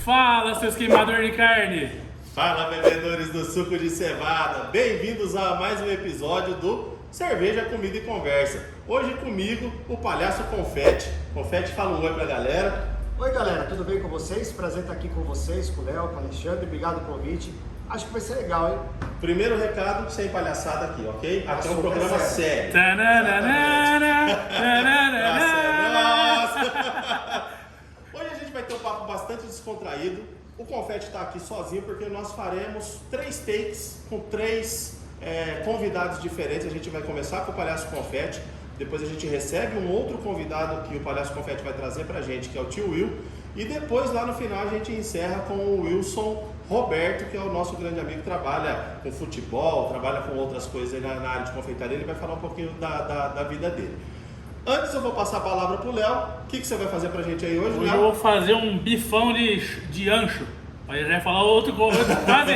Fala, seus queimadores de carne! Fala, bebedores do suco de cevada! Bem-vindos a mais um episódio do Cerveja, Comida e Conversa. Hoje comigo, o Palhaço Confete. Confete, fala um oi pra galera. Oi galera, tudo bem com vocês? Prazer estar aqui com vocês, com o Léo, com o Alexandre. Obrigado pelo convite. Acho que vai ser legal, hein? Primeiro recado, sem palhaçada aqui, ok? Aqui é um programa sério. Nossa! Hoje a gente vai ter um papo bastante descontraído. O Confete está aqui sozinho porque nós faremos 3 takes com 3 convidados diferentes. A gente vai começar com o Palhaço Confete, depois a gente recebe um outro convidado que o Palhaço Confete vai trazer pra gente, que é o tio Will, e depois lá no final a gente encerra com o Wilson Roberto, que é o nosso grande amigo, que trabalha com futebol, trabalha com outras coisas na área de confeitaria. Ele vai falar um pouquinho da vida dele. Antes eu vou passar a palavra pro Léo. O que você vai fazer pra gente aí hoje, Hoje Léo? eu vou fazer um bifão de ancho. Aí já vai falar outro quase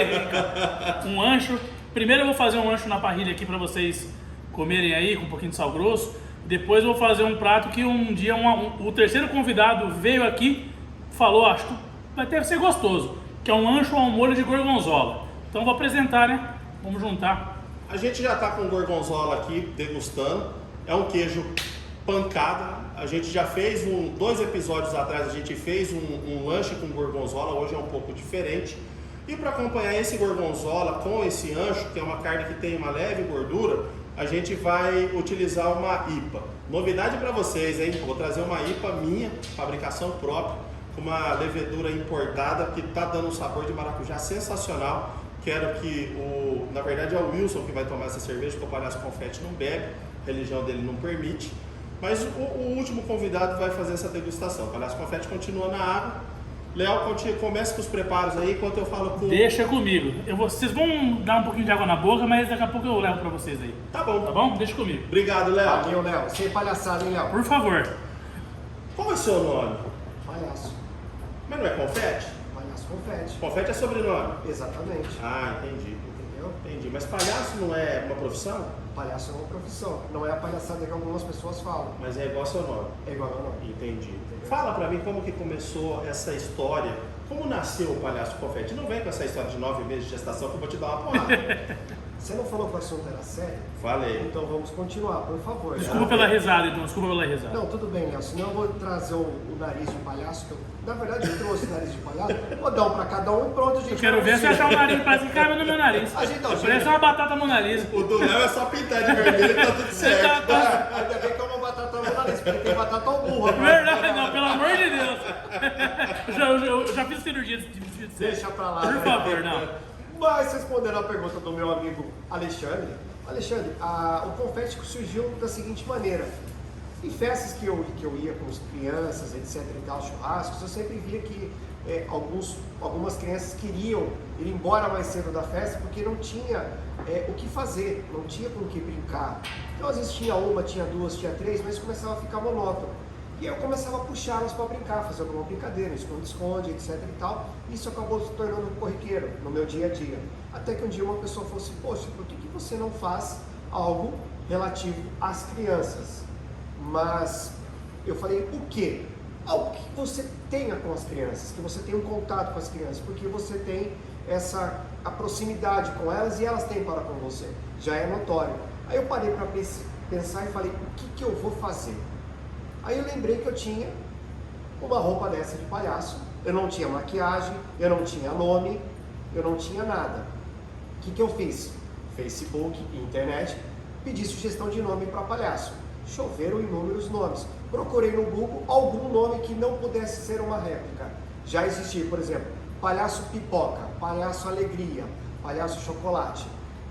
um ancho. Primeiro eu vou fazer um ancho na parrilha aqui pra vocês comerem aí com um pouquinho de sal grosso. Depois eu vou fazer um prato que um dia o terceiro convidado veio aqui, falou, acho que vai ter que ser gostoso, que é um ancho ao molho de gorgonzola. Então eu vou apresentar, né? Vamos juntar. A gente já tá com o gorgonzola aqui degustando. É um queijo pancada. A gente já fez 2 episódios atrás, a gente fez um lanche com gorgonzola. Hoje é um pouco diferente. E para acompanhar esse gorgonzola com esse ancho, que é uma carne que tem uma leve gordura, a gente vai utilizar uma IPA. Novidade para vocês, hein? Vou trazer uma IPA minha, fabricação própria, com uma levedura importada que tá dando um sabor de maracujá sensacional. Quero que na verdade é o Wilson que vai tomar essa cerveja, porque o Palhaço Confete não bebe, a religião dele não permite. Mas o último convidado vai fazer essa degustação. O Palhaço Confete continua na água. Léo, comece com os preparos aí, enquanto eu falo com... Deixa comigo. Vocês vão dar um pouquinho de água na boca, mas daqui a pouco eu levo pra vocês aí. Tá bom. Tá bom? Deixa comigo. Obrigado, Léo. Valeu, Léo. Sem palhaçada, hein, Léo? Por favor. Qual é o seu nome? Palhaço. Mas não é Confete? Palhaço Confete. Confete é sobrenome. Exatamente. Ah, entendi. Entendeu? Entendi. Mas palhaço não é uma profissão? Palhaço é uma profissão. Não é a palhaçada que algumas pessoas falam. Mas é igual ao seu nome. É igual ao nome. Entendi. Fala pra mim como que começou essa história. Como nasceu o Palhaço Confete? Não vem com essa história de 9 meses de gestação que eu vou te dar uma porrada. Você não falou que o assunto era sério? Falei. Então vamos continuar, por favor. Desculpa pela risada, então. Desculpa pela risada. Não, tudo bem, Léo. Senão eu vou trazer o nariz de palhaço. Na verdade, eu trouxe o nariz de palhaço. Vou dar um pra cada um e pronto, gente. Eu quero ver se achar um nariz, parece que cabe no meu nariz. A gente dá um jeito. Parece uma batata no nariz. O do Léo é só pintar de vermelho e tá tudo certo. Ainda bem que é uma batata no nariz, porque tem batata ao burro. Verdade, não, pelo amor de Deus. Eu já fiz cirurgia de desvio de sexo. Deixa pra lá. Por favor, não. Mas respondendo a pergunta do meu amigo Alexandre, o confete surgiu da seguinte maneira. Em festas que eu ia com as crianças, etc e tal, churrascos, eu sempre via que algumas crianças queriam ir embora mais cedo da festa porque não tinha o que fazer, não tinha com o que brincar. Então às vezes tinha uma, tinha 2, tinha 3, mas começava a ficar monótono. E eu começava a puxá-las para brincar, fazer alguma brincadeira, esconde-esconde, etc e tal. Isso acabou se tornando corriqueiro no meu dia a dia. Até que um dia uma pessoa falou assim, poxa, por que você não faz algo relativo às crianças? Mas eu falei, o quê? Algo que você tenha com as crianças, que você tenha um contato com as crianças, porque você tem a proximidade com elas e elas têm para com você. Já é notório. Aí eu parei para pensar e falei, o que eu vou fazer? Aí eu lembrei que eu tinha uma roupa dessa de palhaço, eu não tinha maquiagem, eu não tinha nome, eu não tinha nada. O que eu fiz? Facebook, internet, pedi sugestão de nome para palhaço. Choveram inúmeros nomes. Procurei no Google algum nome que não pudesse ser uma réplica. Já existia, por exemplo, Palhaço Pipoca, Palhaço Alegria, Palhaço Chocolate.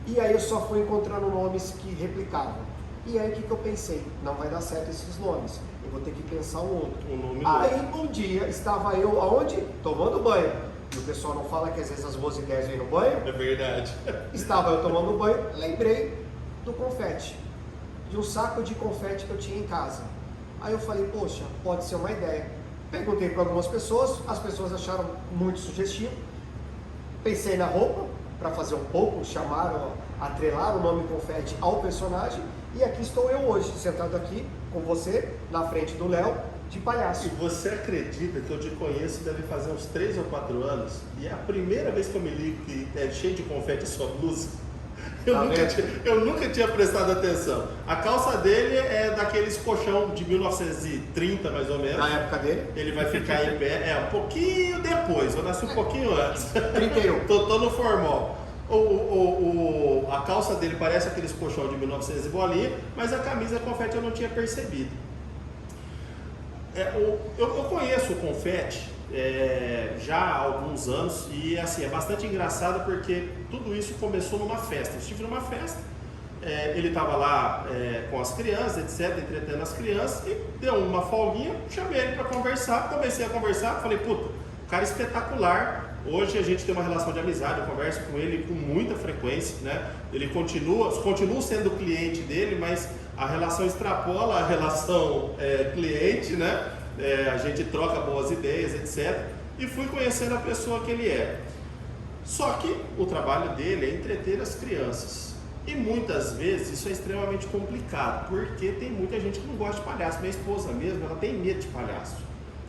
E aí eu só fui encontrando nomes que replicavam. E aí o que eu pensei? Não vai dar certo esses nomes. Eu vou ter que pensar um outro. Aí um dia estava eu aonde? Tomando banho. E o pessoal não fala que às vezes as boas ideias vêm no banho? É verdade. Estava eu tomando banho, lembrei do confete. De um saco de confete que eu tinha em casa. Aí eu falei, poxa, pode ser uma ideia. Perguntei para algumas pessoas, as pessoas acharam muito sugestivo. Pensei na roupa, para fazer um pouco, atrelar o nome confete ao personagem. E aqui estou eu hoje, sentado aqui com você, na frente do Léo, de E palhaço. você acredita que eu te conheço deve fazer uns 3 ou 4 anos e é a primeira vez que eu me ligo que é cheio de confete a sua blusa? Eu nunca tinha prestado atenção. A calça dele é daqueles colchão de 1930, mais ou menos. Na época dele, Ele vai ficar em pé, um pouquinho depois, eu nasci um pouquinho antes. 31. Tô no formal. A calça dele parece aqueles colchão de 1900 e bolinha, mas a camisa confete eu não tinha percebido. Eu conheço o confete já há alguns anos e assim, é bastante engraçado porque tudo isso começou numa festa. Eu estive numa festa, ele estava lá com as crianças, etc., entretendo as crianças e deu uma folguinha, chamei ele para conversar, comecei a conversar, falei, puta, cara espetacular. Hoje a gente tem uma relação de amizade, eu converso com ele com muita frequência, né? Ele continua sendo cliente dele, mas a relação extrapola a relação cliente, né? A gente troca boas ideias, etc. E fui conhecendo a pessoa que ele é. Só que o trabalho dele é entreter as crianças. E muitas vezes isso é extremamente complicado, porque tem muita gente que não gosta de palhaço. Minha esposa mesmo, ela tem medo de palhaço.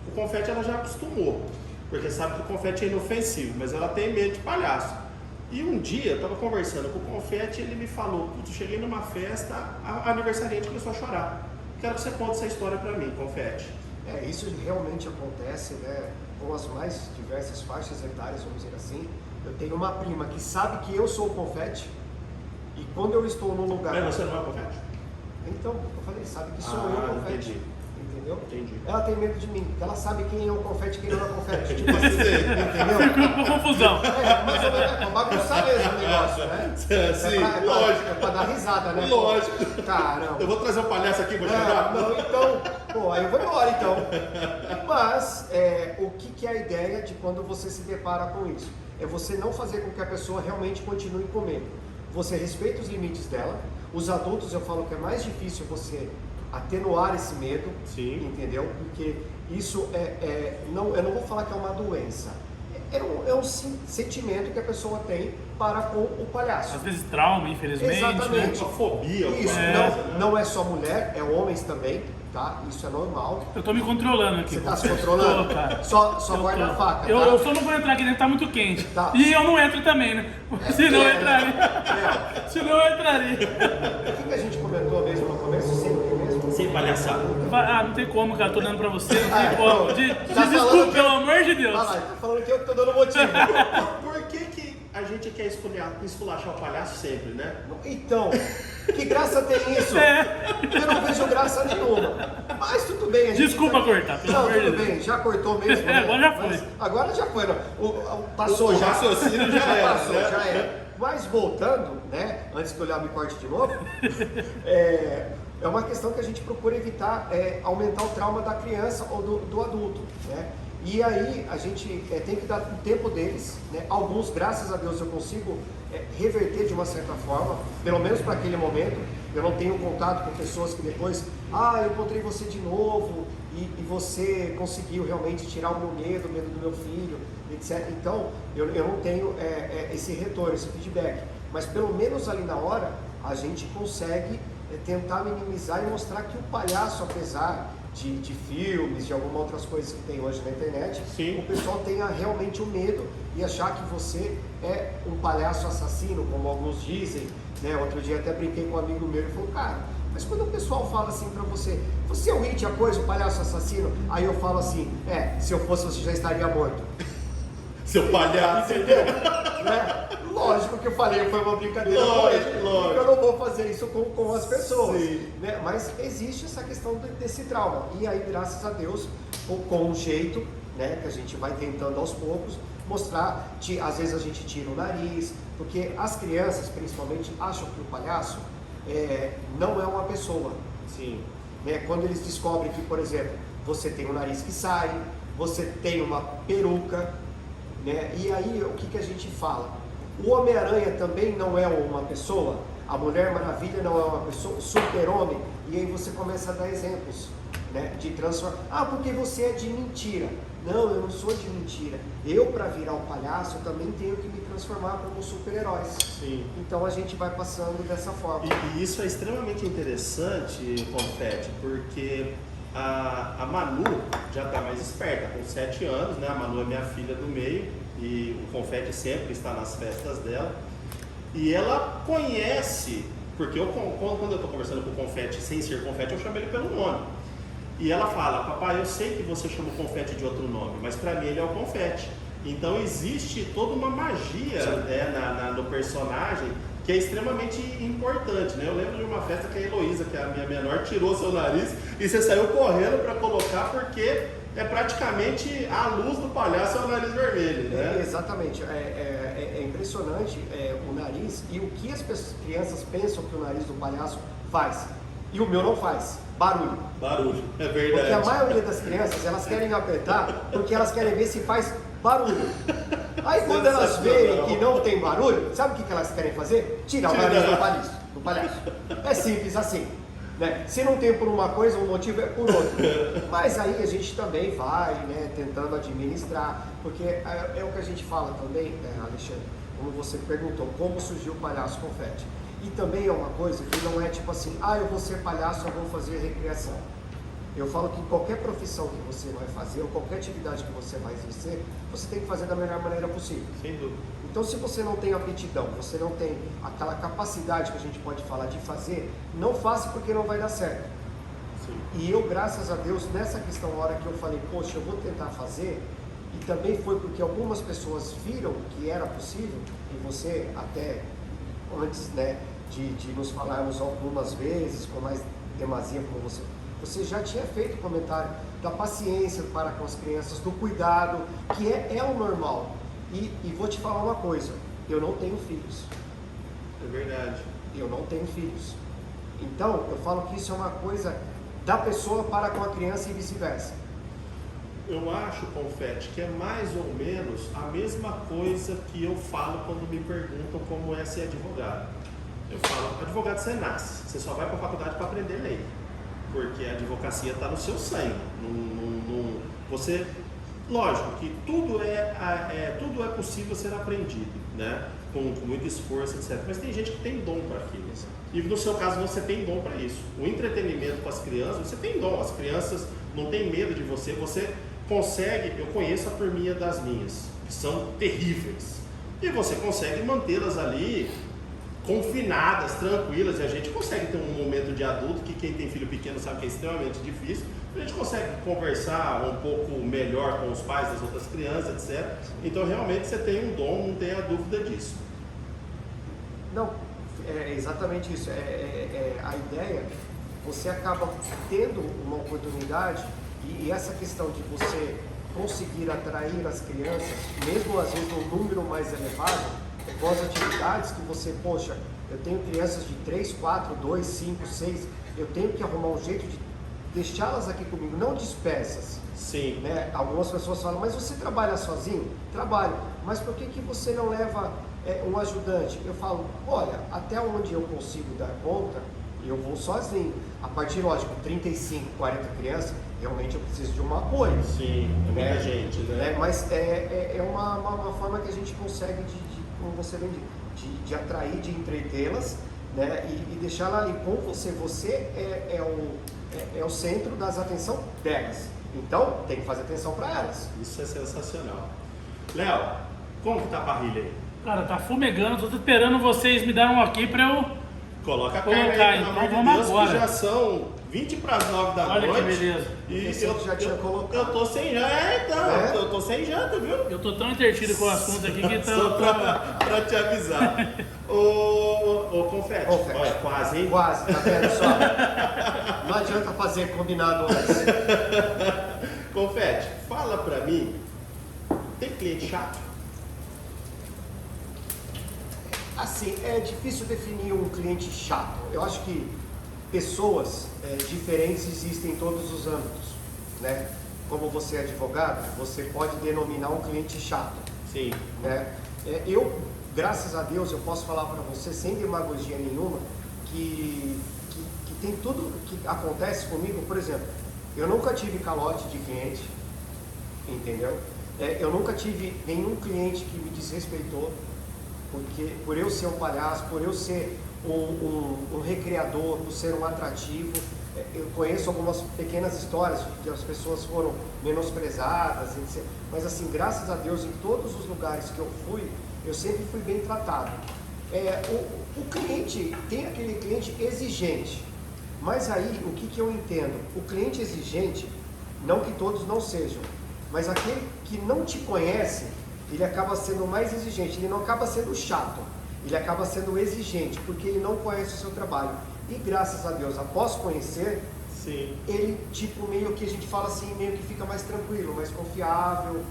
O confete ela já acostumou, porque sabe que o confete é inofensivo, mas ela tem medo de palhaço. E um dia eu estava conversando com o confete e ele me falou, putz, cheguei numa festa, a aniversariante começou a chorar. Quero que você conte essa história para mim, confete. Isso realmente acontece, né, com as mais diversas faixas etárias, vamos dizer assim. Eu tenho uma prima que sabe que eu sou o confete e quando eu estou num lugar... Mas você não é o confete? Então, eu falei, sabe que sou eu o confete. Entendi. Entendeu? Entendi. Ela tem medo de mim, porque ela sabe quem é o confete e quem não é o confete. Tipo assim, entendeu? Ficou com confusão. Mais ou menos, é pra bagunçar mesmo o negócio, né? Sim, lógico. É pra dar risada, né? Lógico. Caramba. Eu vou trazer um palhaço aqui, vou chegar. Não, então, aí eu vou embora então. Mas, o que é a ideia de quando você se depara com isso? É você não fazer com que a pessoa realmente continue comendo. Você respeita os limites dela. Os adultos, eu falo que é mais difícil você atenuar esse medo, Sim. Entendeu? Porque isso eu não vou falar que é uma doença, é um sentimento que a pessoa tem para com o palhaço. Às vezes trauma, infelizmente. Exatamente. Uma fobia. Isso, não é só mulher, é homens também, tá? Isso é normal. Eu tô me controlando aqui. Você tá se controlando? Tô, cara. Só guarda a faca, tá? Eu só não vou entrar aqui dentro, tá muito quente. Tá. E eu não entro também, né? Senão eu entraria. Senão eu entraria. O que a gente comentou mesmo no começo? Sempre mesmo? Sem palhaçada. Não tem como, cara. Tô dando pra você. Não tem como. Tá Desculpa, falando pelo amor de Deus. Vai lá, tá falando que eu tô dando motivo. Por que a gente quer esculachar o palhaço sempre, né? Então, que graça tem isso? Eu não vejo graça nenhuma. Mas tudo bem, a gente. Desculpa cortar, pelo Não, amor de tudo Deus. bem, já cortou mesmo. Né? Agora já foi. Mas agora já foi. Não. Passou O já. raciocínio já era, Passou, né? já era. Mas voltando, né? Antes que eu olhar me corte de novo, é uma questão que a gente procura evitar aumentar o trauma da criança ou do adulto, né? E aí a gente tem que dar o tempo deles, né? Alguns, graças a Deus, eu consigo reverter de uma certa forma, pelo menos para aquele momento. Eu não tenho contato com pessoas que depois, eu encontrei você de novo e você conseguiu realmente tirar o meu medo do meu filho, etc. Então, eu não tenho esse retorno, esse feedback. Mas pelo menos ali na hora, a gente consegue tentar minimizar e mostrar que o palhaço, apesar de filmes, de algumas outras coisas que tem hoje na internet, Sim. o pessoal tenha realmente o medo e achar que você é um palhaço assassino, como alguns dizem, né? Outro dia até brinquei com um amigo meu e falou, cara, mas quando o pessoal fala assim pra você, você é o It, a coisa, o palhaço assassino, aí eu falo assim, se eu fosse você já estaria morto. Seu palhaço. Entendeu? Né? Lógico que eu falei, foi uma brincadeira. Lógico. Porque eu não vou fazer isso com as pessoas. Sim. Né? Mas existe essa questão desse trauma. E aí, graças a Deus, com um jeito, né, que a gente vai tentando aos poucos, mostrar, às vezes a gente tira o nariz, porque as crianças, principalmente, acham que o palhaço não é uma pessoa. Sim. Né? Quando eles descobrem que, por exemplo, você tem um nariz que sai, você tem uma peruca, né? E aí o que a gente fala? O Homem-Aranha também não é uma pessoa, a Mulher Maravilha não é uma pessoa, o Super-Homem, e aí você começa a dar exemplos, né? De transformar. Porque você é de mentira. Não, eu não sou de mentira. Eu, para virar um palhaço, eu também tenho que me transformar como super-heróis. Sim. Então a gente vai passando dessa forma. E isso é extremamente interessante, Confete, porque A Manu já está mais esperta, com 7 anos, né? A Manu é minha filha do meio e o confete sempre está nas festas dela. E ela conhece, porque quando eu estou conversando com o confete sem ser confete, eu chamo ele pelo nome. E ela fala: papai, eu sei que você chama o confete de outro nome, mas para mim ele é o confete. Então existe toda uma magia, né, no personagem, que é extremamente importante, né? Eu lembro de uma festa que a Heloísa, que é a minha menor, tirou seu nariz e você saiu correndo para colocar, porque é praticamente a luz do palhaço é o nariz vermelho, né? Exatamente, é impressionante o nariz e o que as crianças pensam que o nariz do palhaço faz. E o meu não faz, barulho. Barulho, é verdade. Porque a maioria das crianças, elas querem apertar porque elas querem ver se faz barulho. Aí quando elas veem que não tem barulho, sabe o que elas querem fazer? Tirar o nariz do palhaço. É simples assim, né? Se não tem por uma coisa, o motivo é por outra. Mas aí a gente também vai, né, tentando administrar, porque é o que a gente fala também, Alexandre, como você perguntou, como surgiu o palhaço confete. E também é uma coisa que não é tipo assim, eu vou ser palhaço, eu vou fazer recreação. Eu falo que qualquer profissão que você vai fazer, ou qualquer atividade que você vai exercer, você tem que fazer da melhor maneira possível. Sem dúvida. Então, se você não tem aptidão, você não tem aquela capacidade que a gente pode falar de fazer, não faça porque não vai dar certo. Sim. E eu, graças a Deus, nessa questão, a hora que eu falei, poxa, eu vou tentar fazer, e também foi porque algumas pessoas viram que era possível, e você até antes, né, de nos falarmos algumas vezes, com mais demasia, como você já tinha feito comentário da paciência para com as crianças, do cuidado, que é o normal. E vou te falar uma coisa, eu não tenho filhos. É verdade. Eu não tenho filhos. Então, eu falo que isso é uma coisa da pessoa para com a criança e vice-versa. Eu acho, confete, que é mais ou menos a mesma coisa que eu falo quando me perguntam como é ser advogado. Eu falo, advogado você nasce, você só vai para a faculdade para aprender lei. Porque a advocacia está no seu sangue. Você, lógico que tudo é possível ser aprendido, né? Com muito esforço, etc. Mas tem gente que tem dom para aquilo. E no seu caso você tem dom para isso. O entretenimento com as crianças, você tem dom. As crianças não têm medo de você. Você consegue, eu conheço a turminha das minhas, que são terríveis. E você consegue mantê-las ali confinadas, tranquilas, e a gente consegue ter um momento de adulto, que quem tem filho pequeno sabe que é extremamente difícil, a gente consegue conversar um pouco melhor com os pais das outras crianças, etc. Então realmente você tem um dom, não tenha dúvida disso. Não, é exatamente isso. A ideia, você acaba tendo uma oportunidade, e essa questão de você conseguir atrair as crianças, mesmo às vezes num número mais elevado, com as atividades que você, poxa, eu tenho crianças de 3, 4, 2, 5, 6, eu tenho que arrumar um jeito de deixá-las aqui comigo, não dispersas. Sim. Né? Algumas pessoas falam, mas você trabalha sozinho? Trabalho, mas por que você não leva um ajudante? Eu falo, olha, até onde eu consigo dar conta, eu vou sozinho. A partir, lógico, 35, 40 crianças, realmente eu preciso de um apoio. Sim, é muita gente, né? Mas é uma forma que a gente consegue como você vem, de atrair, de entretê-las, né? E deixá-la ali com você. Você é o centro das atenção delas. Então, tem que fazer atenção para elas. Isso é sensacional. Léo, como que tá a parrilha aí? Cara, tá fumegando, tô esperando vocês me darem um ok pra eu Coloca a colocar, carne aí, então pelo amor de vamos Deus, agora. que já são 20 para as 9 da Olha noite. que beleza. E Esse eu já tinha colocado. Eu tô sem janta, eu tô sem janta, viu? Eu tô tão entretido com o assunto aqui que Só tá... pra te avisar. Ô, confete. Olha, quase, hein? Quase, tá vendo só? Não adianta fazer combinado antes. Confete, fala pra mim, tem cliente chato? Assim, é difícil definir um cliente chato. Eu acho que pessoas diferentes existem em todos os âmbitos, né? Como você é advogado, você pode denominar um cliente chato. Sim. Né? Eu, graças a Deus, eu posso falar para você sem demagogia nenhuma que tem tudo que acontece comigo. Por exemplo, eu nunca tive calote de cliente, entendeu? Eu nunca tive nenhum cliente que me desrespeitou, porque por eu ser um palhaço, por eu ser um recreador, por ser um atrativo, Eu conheço algumas pequenas histórias de que as pessoas foram menosprezadas, etc. Mas assim, graças a Deus, em todos os lugares que eu fui, eu sempre fui bem tratado. O cliente, tem aquele cliente exigente, mas aí o que eu entendo? O cliente exigente, não que todos não sejam, mas aquele que não te conhece, ele acaba sendo mais exigente, ele não acaba sendo chato, ele acaba sendo exigente, porque ele não conhece o seu trabalho. E graças a Deus, após conhecer, Sim. ele tipo meio que a gente fala assim, meio que fica mais tranquilo, mais confiável,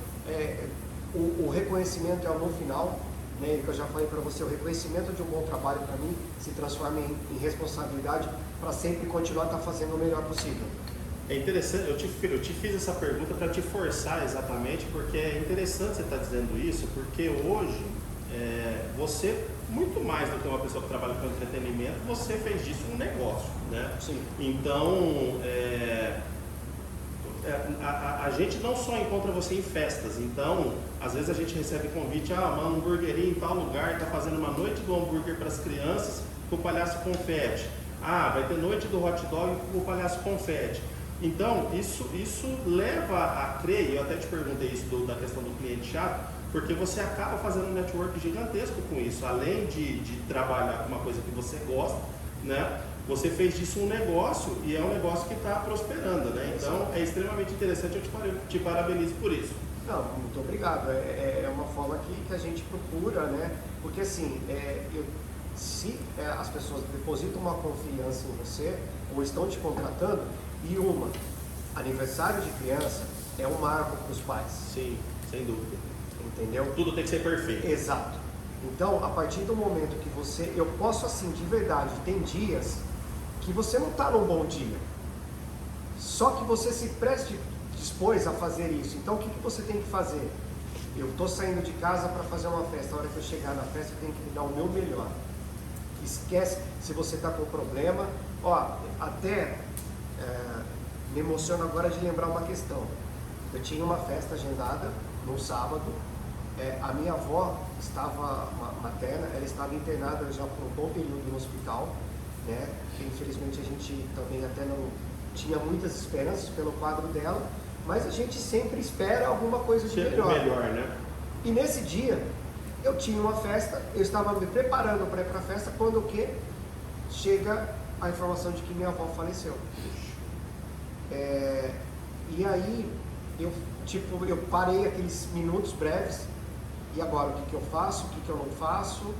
o reconhecimento é o no final, né, que eu já falei para você, o reconhecimento de um bom trabalho para mim se transforma em responsabilidade para sempre continuar fazendo o melhor possível. É interessante, eu te fiz essa pergunta para te forçar exatamente, porque é interessante você estar dizendo isso, porque hoje você, muito mais do que uma pessoa que trabalha com entretenimento, você fez disso um negócio, né? Sim. Então, a gente não só encontra você em festas, então, às vezes a gente recebe convite, mano, um hamburguerinho em tal lugar, tá fazendo uma noite do hambúrguer para as crianças com o palhaço confete. Vai ter noite do hot dog com o palhaço confete. Então, isso leva a crer, eu até te perguntei isso da questão do cliente chato, porque você acaba fazendo um network gigantesco com isso. Além de trabalhar com uma coisa que você gosta, né? Você fez disso um negócio e é um negócio que está prosperando, né? Então, é extremamente interessante, eu te parabenizo por isso. Não, muito obrigado. É uma forma que a gente procura, né? Porque assim, se as pessoas depositam uma confiança em você ou estão te contratando, e aniversário de criança é um marco para os pais. Sim, sem dúvida. Entendeu? Tudo tem que ser perfeito. Exato. Então, a partir do momento que eu posso assim, de verdade, tem dias que você não está num bom dia. Só que você se dispôs a fazer isso. Então, o que você tem que fazer? Eu estou saindo de casa para fazer uma festa. A hora que eu chegar na festa, eu tenho que dar o meu melhor. Esquece se você está com problema. Me emociono agora de lembrar uma questão. Eu tinha uma festa agendada num sábado. A minha avó estava materna, ela estava internada já por um bom período no hospital, né? Infelizmente a gente também até não tinha muitas esperanças pelo quadro dela, mas a gente sempre espera alguma coisa de melhor. Né? E nesse dia eu tinha uma festa, eu estava me preparando para ir para a festa quando o quê? Chega a informação de que minha avó faleceu. E aí eu parei aqueles minutos breves. E agora, o que eu faço, o que eu não faço?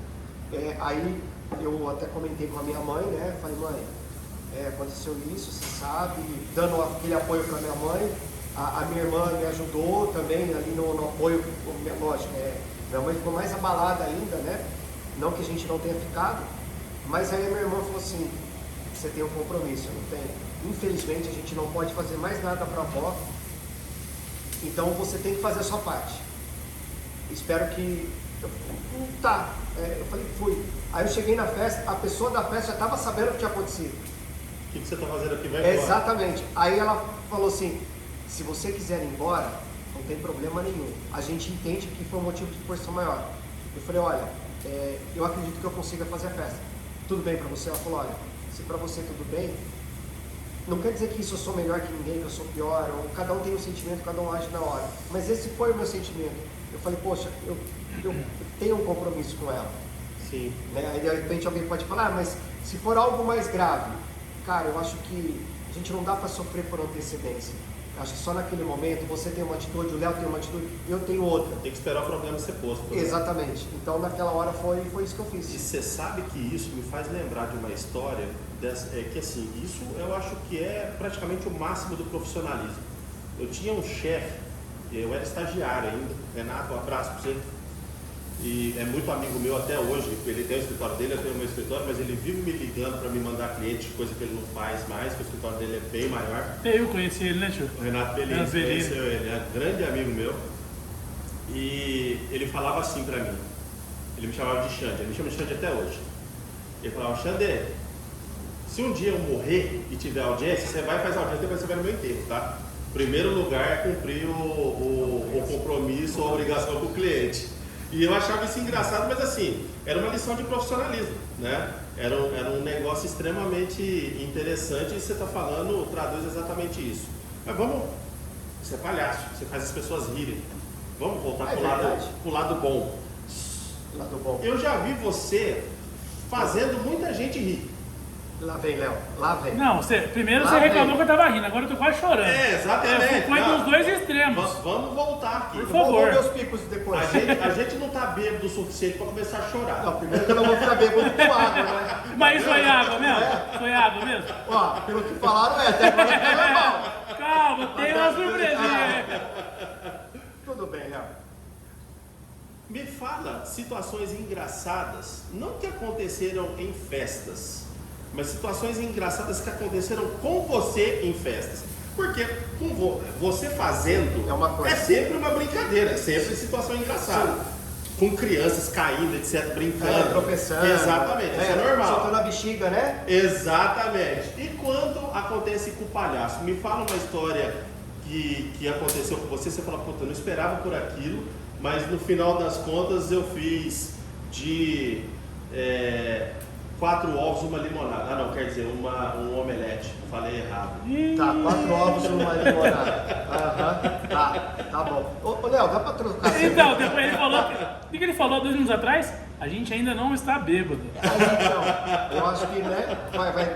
Aí eu até comentei com a minha mãe, né? Falei, mãe, aconteceu isso, você sabe, dando aquele apoio para minha mãe. A minha irmã me ajudou também ali no apoio, lógico, minha mãe ficou mais abalada ainda, né? Não que a gente não tenha ficado, mas aí a minha irmã falou assim, você tem um compromisso, não tem? Infelizmente a gente não pode fazer mais nada para a avó, então você tem que fazer a sua parte. Espero que... eu falei, fui. Aí eu cheguei na festa, a pessoa da festa já estava sabendo o que tinha acontecido. O que você está fazendo aqui? Vai embora. Exatamente. Aí ela falou assim, se você quiser ir embora, não tem problema nenhum. A gente entende que foi um motivo de força maior. Eu falei, olha, eu acredito que eu consiga fazer a festa. Tudo bem para você? Ela falou, olha, se para você tudo bem, não quer dizer que isso eu sou melhor que ninguém, que eu sou pior, ou cada um tem um sentimento, cada um age na hora. Mas esse foi o meu sentimento. Eu falei, poxa, eu tenho um compromisso com ela. Sim. Né? Aí de repente alguém pode falar, mas se for algo mais grave, cara, eu acho que a gente não dá para sofrer por antecedência. Eu acho que só naquele momento você tem uma atitude, o Léo tem uma atitude, eu tenho outra. Tem que esperar o problema ser posto. Né? Exatamente. Então naquela hora foi isso que eu fiz. E você sabe que isso me faz lembrar de uma história que assim, isso eu acho que é praticamente o máximo do profissionalismo. Eu tinha um chefe, eu era estagiário ainda, Renato, um abraço para você. E é muito amigo meu até hoje, ele tem o escritório dele, eu tenho o meu escritório, mas ele vive me ligando para me mandar clientes, coisa que ele não faz mais, que o escritório dele é bem maior. Eu conheci ele, né, tio? O Renato Belini, conheceu ele, é um grande amigo meu. E ele falava assim para mim, ele me chamava de Xande, ele me chama de Xande até hoje. Ele falava, Xande, se um dia eu morrer e tiver audiência, você vai e faz audiência, depois você vai no meu enterro, tá? Primeiro lugar é cumprir o compromisso, a obrigação com o cliente. E eu achava isso engraçado, mas assim, era uma lição de profissionalismo, né? Era um negócio extremamente interessante e você está falando, traduz exatamente isso. Mas vamos, você é palhaço, você faz as pessoas rirem. Vamos voltar pro lado bom. Lado bom. Eu já vi você fazendo muita gente rir. Lá vem, Léo. Lá vem. Não, primeiro Lá você reclamou vem. que eu tava rindo, agora eu tô quase chorando. Exatamente. Foi Não, dos dois extremos. Vamos voltar aqui. Por favor. Vamos ver os picos depois. A gente não tá bêbado o suficiente para começar a chorar. Não, primeiro que eu não vou ficar bêbado com água, né? Mas isso foi água mesmo? Foi água mesmo? Ó, pelo que falaram, até agora tá normal. Calma, tem uma surpresinha aí. Tudo bem, Léo. Me fala situações engraçadas, não que aconteceram em festas, mas situações engraçadas que aconteceram com você em festas. Porque você fazendo É uma coisa. é sempre uma brincadeira, é sempre situação engraçada. Com crianças caindo, etc, brincando. Tropeçando. Exatamente, isso é normal. Soltando a bexiga, né? Exatamente. E quando acontece com o palhaço? Me fala uma história que aconteceu com você, você fala, puta, eu não esperava por aquilo, mas no final das contas eu fiz de 4 ovos uma limonada. Ah não, quer dizer, um omelete. Falei errado. Tá, 4 ovos numa limonada. Aham, tá bom. Ô, Léo, dá pra trocar? Então, depois ele falou. O que ele falou 2 minutos atrás? A gente ainda não está bêbado. Então, eu acho que, né,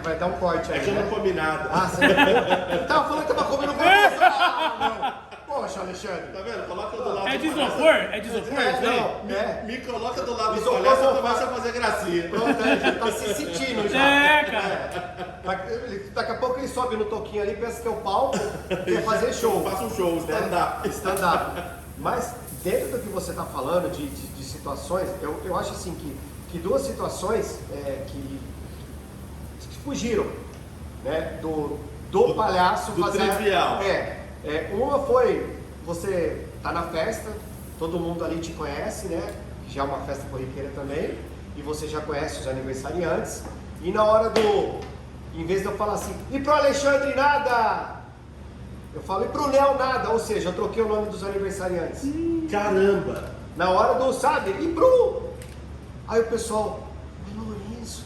vai dar um corte É aí, que eu não né? comi nada. Ah, você não tava falando que tava comendo gorgonzola. Ah, não. Poxa, Alexandre. Tá vendo? Coloca do lado É de do palhaço. isopor? É de isopor? É, isso aí? não, é. Me coloca do lado do Isopor palhaço e não começa a faz. fazer gracinha. Pronto, ele tá se sentindo já. É, cara. Daqui a pouco ele sobe no toquinho ali, pensa que é o palco, quer fazer show. Faça um show, stand-up. Stand-up. Mas dentro do que você está falando de situações, eu acho assim que 2 situações que fugiram, né, do palhaço do fazer. trivial. Uma foi você tá na festa, todo mundo ali te conhece, né? Já é uma festa corriqueira também, e você já conhece os aniversariantes. E na hora em vez de eu falar assim, e pro Alexandre nada, eu falo, e pro Léo nada, ou seja, eu troquei o nome dos aniversariantes. Caramba! Na hora do, sabe, e pro... Aí o pessoal, Lourenço.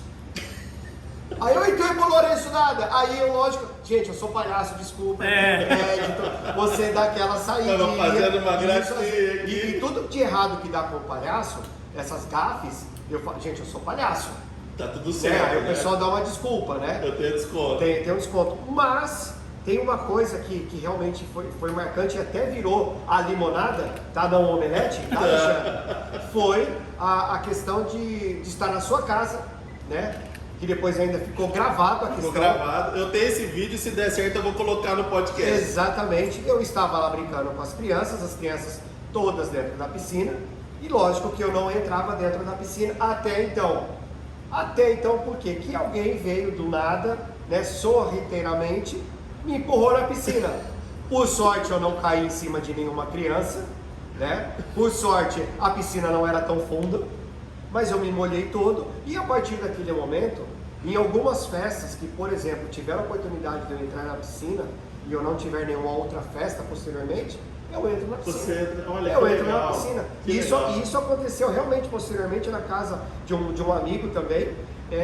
Aí eu entrei pro Lourenço nada. Aí eu, lógico, gente, eu sou palhaço, desculpa. Então, você dá aquela saída. Tava fazendo uma gracinha e tudo de errado que dá com o palhaço, essas gafes, eu falo, gente, eu sou palhaço. Tá tudo certo. Aí o né? pessoal dá uma desculpa, né? Eu tenho desconto. Tem um desconto. Mas tem uma coisa que realmente foi marcante e até virou a limonada, tá? Da um omelete, tá, Alexandre? Foi a questão de estar na sua casa, né? Que depois ainda ficou gravado a questão. Ficou gravado. Eu tenho esse vídeo, se der certo eu vou colocar no podcast. Exatamente. Eu estava lá brincando com as crianças todas dentro da piscina. E lógico que eu não entrava dentro da piscina até então. Até então, por quê? Que alguém veio do nada, né, sorrateiramente, me empurrou na piscina. Por sorte, eu não caí em cima de nenhuma criança, né? Por sorte, a piscina não era tão funda, mas eu me molhei todo. E a partir daquele momento, em algumas festas que, por exemplo, tiveram a oportunidade de eu entrar na piscina e eu não tiver nenhuma outra festa posteriormente, eu entro na piscina. Eu entro na piscina. Isso aconteceu realmente posteriormente na casa de um amigo também,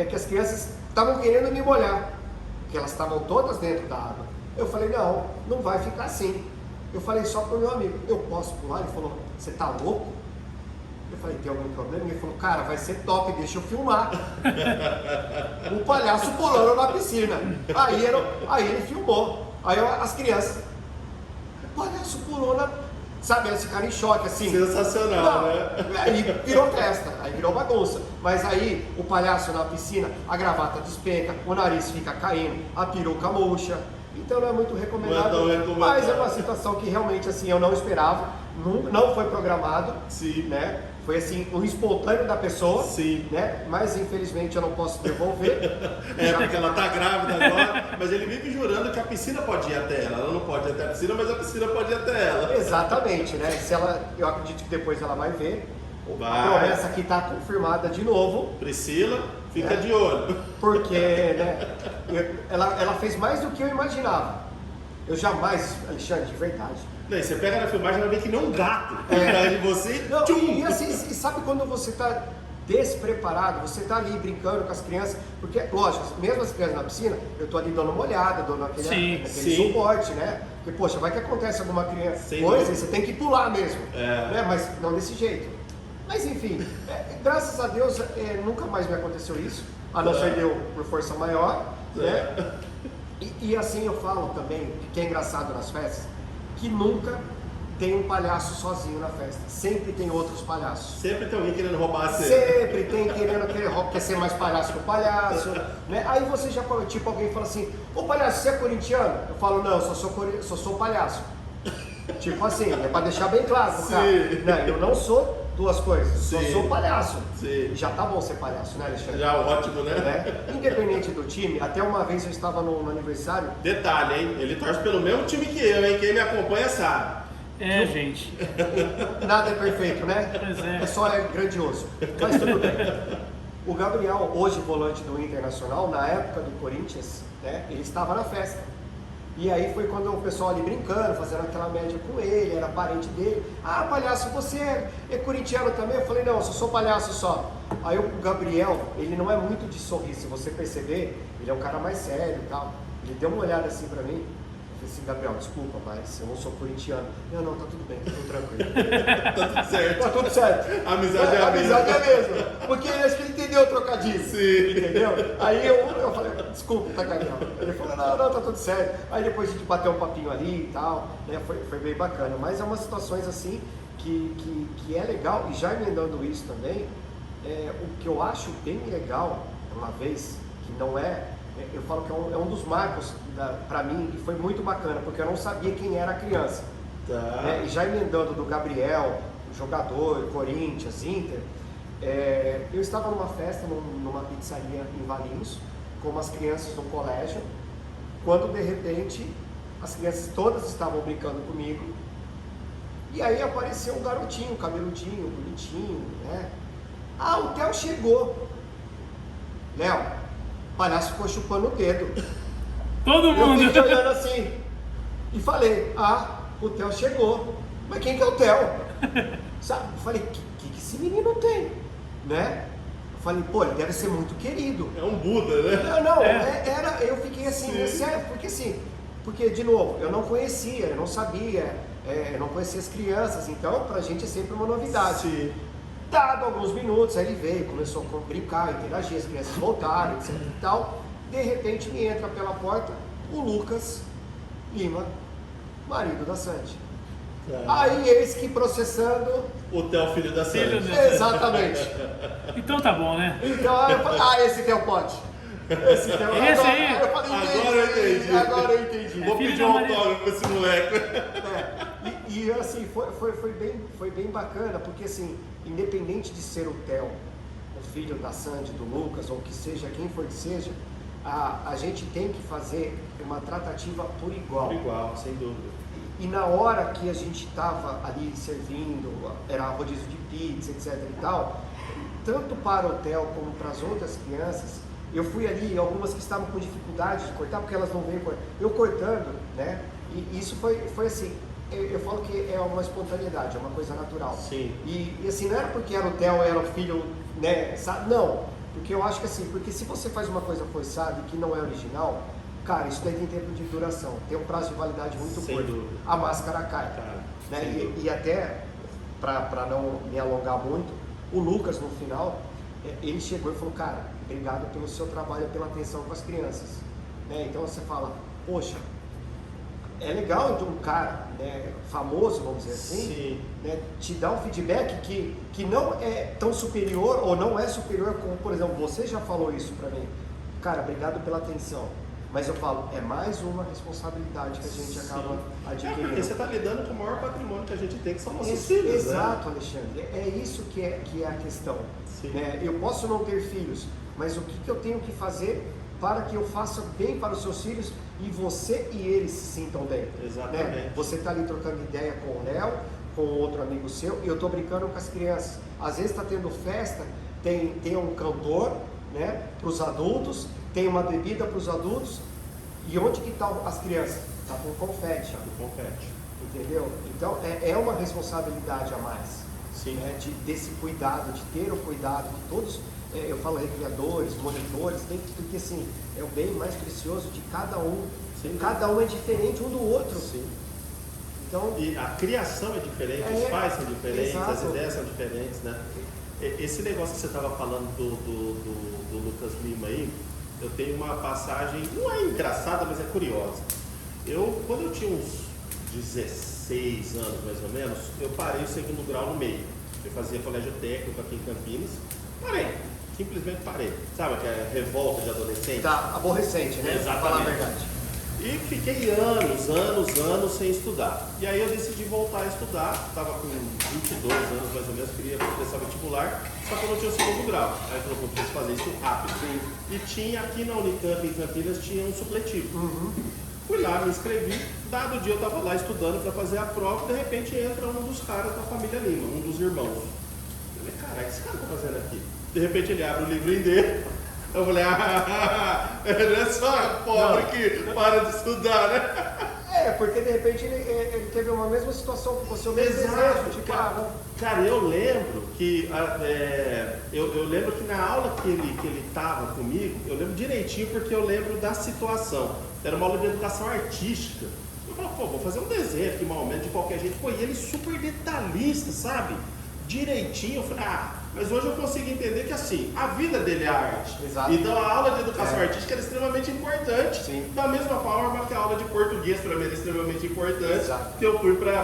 que as crianças estavam querendo me molhar, porque elas estavam todas dentro da água. Eu falei, não vai ficar assim. Eu falei só pro meu amigo, eu posso pular? Ele falou, você tá louco? Eu falei, tem algum problema? Ele falou, cara, vai ser top, deixa eu filmar. O palhaço pulando na piscina. Aí ele filmou. Aí as crianças, o palhaço pulou na... Sabe, elas ficaram em choque, assim. Sensacional, né? Aí virou festa, aí virou bagunça. Mas aí, o palhaço na piscina, a gravata despenca, o nariz fica caindo, a peruca murcha. Então não é muito recomendável. Não é tão recomendável. Mas é uma situação que realmente, assim, eu não esperava. Não foi programado. Sim. Né? Foi assim, um espontâneo da pessoa. Sim. Né? Mas infelizmente eu não posso devolver. Porque ela tá grávida agora, mas ele vive jurando que a piscina pode ir até ela. Ela não pode ir até a piscina, mas a piscina pode ir até ela. Exatamente, né? Eu acredito que depois ela vai ver. Vai. A promessa aqui está confirmada de novo. Priscila, fica de olho. Porque, né? Ela fez mais do que eu imaginava. Eu jamais, Alexandre, de verdade. Não, e você pega na filmagem e vai ver que nem um gato atrás de você. Não, Tchum! e assim, e sabe quando você tá despreparado, você está ali brincando com as crianças, porque, lógico, mesmo as crianças na piscina, eu estou ali dando uma olhada, dando aquele suporte, né? Porque, poxa, vai que acontece alguma coisa e você tem que pular mesmo, né? Mas não desse jeito. Mas, enfim, graças a Deus, nunca mais me aconteceu isso, a não ser deu por força maior, né? E assim eu falo também, que é engraçado nas festas, que nunca tem um palhaço sozinho na festa. Sempre tem outros palhaços. Sempre tem alguém querendo roubar a cena. Sempre tem quer ser mais palhaço que o palhaço. Né? Aí você já, tipo, alguém fala assim, ô palhaço, você é corintiano? Eu falo, não, eu só sou palhaço. Tipo assim, é pra deixar bem claro pro cara. Não, eu não sou duas coisas, só sou palhaço. Sim. Já tá bom ser palhaço, né, Alexandre? Já ótimo, né? Independente do time, até uma vez eu estava no aniversário. Detalhe, hein? Ele torce pelo mesmo time que eu, hein? Quem me acompanha sabe. Gente. Nada é perfeito, né? Pois é. Só é grandioso. Mas tudo bem. O Gabriel, hoje volante do Internacional, na época do Corinthians, né, ele estava na festa. E aí foi quando o pessoal ali brincando, fazendo aquela média com ele, era parente dele. Ah, palhaço, você é corintiano também? Eu falei, não, eu só sou palhaço só. Aí o Gabriel, ele não é muito de sorrir, se você perceber, ele é um cara mais sério e tal. Ele deu uma olhada assim pra mim. Eu falei assim, Gabriel, desculpa, mas eu não sou corintiano. Não, tá tudo bem, tá tudo tranquilo. Tá tudo certo. Tá tudo certo. A amizade é a amizade é a mesma. Porque acho que ele entendeu o trocadilho. Sim. Entendeu? Aí eu falei, desculpa, tá, Gabriel? Ele falou, não, tá tudo certo. Aí depois a gente bateu um papinho ali e tal, né? Foi bem bacana. Mas é umas situações assim que é legal. E já emendando isso também, o que eu acho bem legal, uma vez, que não eu falo que é um dos marcos para mim e foi muito bacana, porque eu não sabia quem era a criança. Tá. E já emendando do Gabriel, jogador, Corinthians, Inter, eu estava numa festa, numa pizzaria em Valinhos, com umas crianças no colégio, quando de repente as crianças todas estavam brincando comigo, e aí apareceu um garotinho, cabeludinho, bonitinho, né? Ah, o Theo chegou. Léo, o palhaço ficou chupando o dedo. Todo Eu mundo. fiquei olhando assim e falei, o Theo chegou. Mas quem que é o Theo? Sabe? Eu falei, que esse menino tem? Né? Eu falei, pô, ele deve ser muito querido. É um Buda, né? Não, eu fiquei assim, sério, porque de novo, eu não conhecia, eu não sabia, eu não conhecia as crianças, então pra gente é sempre uma novidade. Sim. Dado alguns minutos, aí ele veio, começou a brincar, interagir, as crianças voltaram, etc e tal. De repente me entra pela porta o Lucas Lima, marido da Sandy. Aí eis que processando. O Theo, filho da Filho Sandy. da- Exatamente. Então tá bom, né? Então eu falei, esse Theo pode. Esse Theo Esse agora, aí? eu falei, Agora eu entendi. Agora eu entendi. Vou filho pedir da um Maria. autógrafo pra esse moleque. E assim, foi bem bacana, porque assim, independente de ser o Theo, o filho da Sandy, do Lucas, ou que seja, quem for que seja, a gente tem que fazer uma tratativa por igual. Igual, sem dúvida. E na hora que a gente estava ali servindo, era rodízio de pizza, etc e tal, tanto para o Theo como para as outras crianças, eu fui ali, algumas que estavam com dificuldade de cortar, porque elas não veem cortar, eu cortando, né? E isso foi assim, eu falo que é uma espontaneidade, é uma coisa natural. Sim. E assim, não era porque era o Theo, era o filho, né? Sabe? Não, porque eu acho que assim, porque se você faz uma coisa forçada e que não é original, cara, isso daí tem tempo de duração, tem um prazo de validade muito Sem curto. dúvida. A máscara cai. Cara, Né? sem dúvida. E até, para não me alongar muito, o Lucas no final, ele chegou e falou, cara, obrigado pelo seu trabalho e pela atenção com as crianças. Né? Então você fala, poxa, é legal de um cara, né, famoso, vamos dizer assim, Sim. né, te dar um feedback que não é tão superior ou não é superior como, por exemplo, você já falou isso para mim. Cara, obrigado pela atenção. Mas eu falo, é mais uma responsabilidade que a gente acaba adquirindo. Porque você está lidando com o maior patrimônio que a gente tem, que são nossos filhos. Exato, Alexandre. É isso que é a questão. Sim. Né? Eu posso não ter filhos, mas o que eu tenho que fazer para que eu faça bem para os seus filhos e você e eles se sintam bem? Exatamente. Né? Você está ali trocando ideia com o Léo, com outro amigo seu, e eu estou brincando com as crianças. Às vezes está tendo festa, tem um cantor, né, para os adultos, tem uma bebida para os adultos, e onde que estão as crianças? Está com confete, ó. Do confete. Entendeu? Então é uma responsabilidade a mais. né, desse cuidado, de ter o cuidado de todos, eu falo recreadores, monitores, porque assim, é o bem mais precioso de cada um. Sim. Cada um é diferente um do outro. Sim. Então, E a criação é diferente, os pais são diferentes, exato. as ideias são diferentes, né? Esse negócio que você estava falando do Lucas Lima aí, eu tenho uma passagem, não é engraçada, mas é curiosa. Quando eu tinha uns 16 anos, mais ou menos, eu parei o segundo grau no meio. Eu fazia colégio técnico aqui em Campinas. Parei, simplesmente parei. Sabe aquela revolta de adolescente? tá aborrecente, né? Pra falar a Exatamente. verdade. E fiquei anos sem estudar. E aí eu decidi voltar a estudar, estava com 22 anos mais ou menos, queria prestar vestibular, só que eu não tinha o segundo grau. Aí falou que eu preciso fazer isso rápido. E tinha aqui na Unicamp, em Campinas, tinha um supletivo. Fui lá, me inscrevi, dado o dia eu estava lá estudando para fazer a prova, e de repente entra um dos caras da família Lima, um dos irmãos. Eu falei, caralho, o que esse cara está fazendo aqui? De repente ele abre o livrinho dele. Eu falei, não é só pobre que para de estudar, né? Porque de repente ele teve uma mesma situação que você, o mesmo desejo de Cara, eu lembro que eu lembro que na aula que ele estava comigo, eu lembro direitinho porque eu lembro da situação. Era uma aula de educação artística. Eu falei, vou fazer um desenho aqui, mal ou menos, de qualquer jeito. E ele super detalhista, sabe? Direitinho. Eu falei, mas hoje eu consigo entender que assim, a vida dele é a arte. Exato. Então a aula de educação artística era extremamente importante. Sim. Da mesma forma que a aula de português para mim era extremamente importante. Exato. Que eu fui para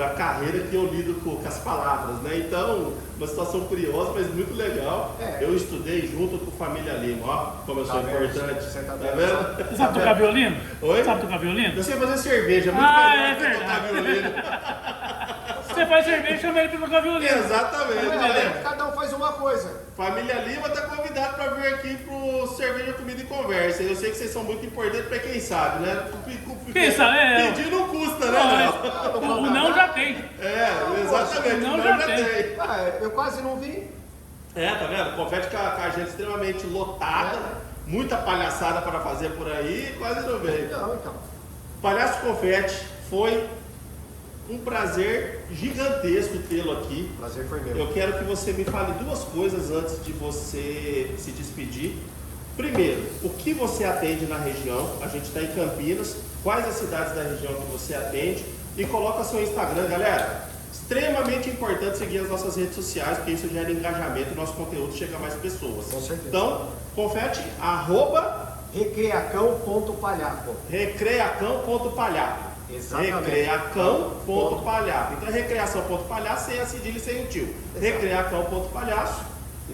a carreira que eu lido com as palavras, né? Então, uma situação curiosa, mas muito legal. Eu estudei junto com a família Lima, ó, como eu sou importante. Você tá vendo? Você sabe tocar violino? Oi? Sabe tocar violino? Eu sei fazer cerveja, muito melhor que tocar violino. Você faz cerveja e chama ele pra tocar violino. Exatamente. Cada um faz uma coisa. Família Lima está convidado para vir aqui pro Cerveja, Comida e Conversa. Eu sei que vocês são muito importantes para quem sabe, né? Quem sabe, pedir não custa, né? O não já tem. Exatamente. O não Não já já tem. tem. Eu quase não vi. Tá vendo? Confete com a agenda extremamente lotada, muita palhaçada para fazer por aí, quase não veio. Não, então. Palhaço Confete, foi um prazer gigantesco tê-lo aqui. Prazer foi meu. Eu quero que você me fale duas coisas antes de você se despedir. Primeiro, o que você atende na região? A gente está em Campinas. Quais as cidades da região que você atende? E coloca seu Instagram, galera. Extremamente importante seguir as nossas redes sociais, porque isso gera engajamento e nosso conteúdo chega a mais pessoas. Com certeza. Então, confete, Recreacão.palhaco. recreacão.palhaco. Exatamente. Recreacão.palhaço. Então é recreação.palhaço sem a cedilha e sem o tio. Recreacão.palhaço.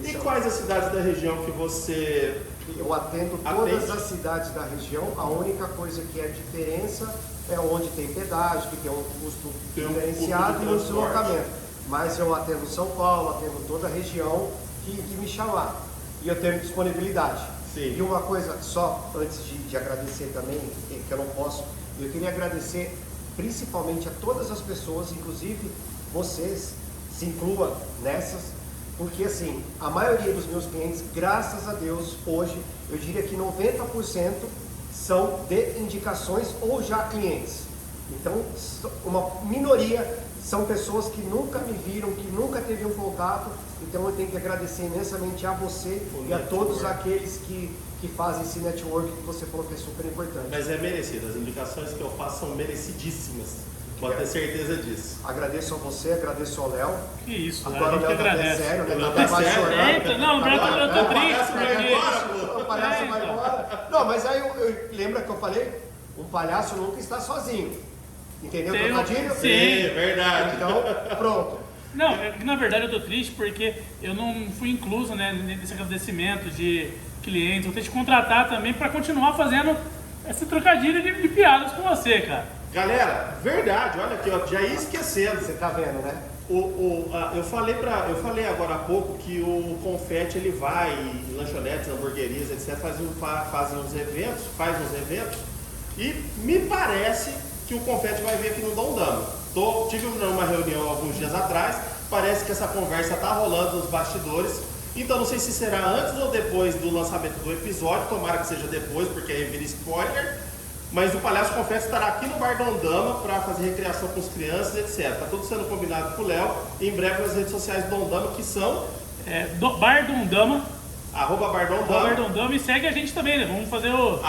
E quais as cidades da região que você Eu atendo todas as cidades da região. A única coisa que é diferença é onde tem pedágio, que tem um custo diferenciado e um deslocamento. Mas eu atendo São Paulo, atendo toda a região que me chamar. E eu tenho disponibilidade. Sim. E uma coisa só, antes de agradecer também, que eu não posso, eu queria agradecer principalmente a todas as pessoas, inclusive vocês, se inclua nessas, porque assim, a maioria dos meus clientes, graças a Deus, hoje, eu diria que 90% são de indicações ou já clientes. Então, uma minoria são pessoas que nunca me viram, que nunca teve um contato. Então eu tenho que agradecer imensamente a você e a todos aqueles que fazem esse network que você falou que é super importante. Mas é merecido, as indicações que eu faço são merecidíssimas. Pode ter certeza disso. Agradeço a você, agradeço ao Léo. Que isso, Agora a o gente Léo tá até agradece. sério, né? O Léo Tá tá quase sério. chorando. Não, eu tô triste, O palhaço vai embora. Não, mas aí eu lembra que eu falei? Um palhaço nunca está sozinho. Entendeu o trocadilho? Sim. Sim, verdade. Então, pronto. Não, na verdade eu tô triste porque eu não fui incluso, né, nesse agradecimento de clientes. Vou ter que te contratar também para continuar fazendo esse trocadilho de piadas com você, cara. Galera, verdade, olha aqui, ó, já ia esquecendo. Você tá vendo, né? Eu falei agora há pouco que o Confete ele vai em lanchonetes, hamburguerias, etc, faz uns eventos e me parece que o Confete vai vir aqui no Dom Dama. Tive uma reunião alguns dias atrás, parece que essa conversa está rolando nos bastidores, então não sei se será antes ou depois do lançamento do episódio, tomara que seja depois, porque aí vira spoiler. Mas o Palhaço Confete estará aqui no Bar Dondama para fazer recreação com as crianças, etc. Está tudo sendo combinado com o Léo. Em breve nas redes sociais do Dondama, que são... Bar Dondama. @Bar Dondama. Bar Dondama. E segue a gente também, né? Vamos fazer o...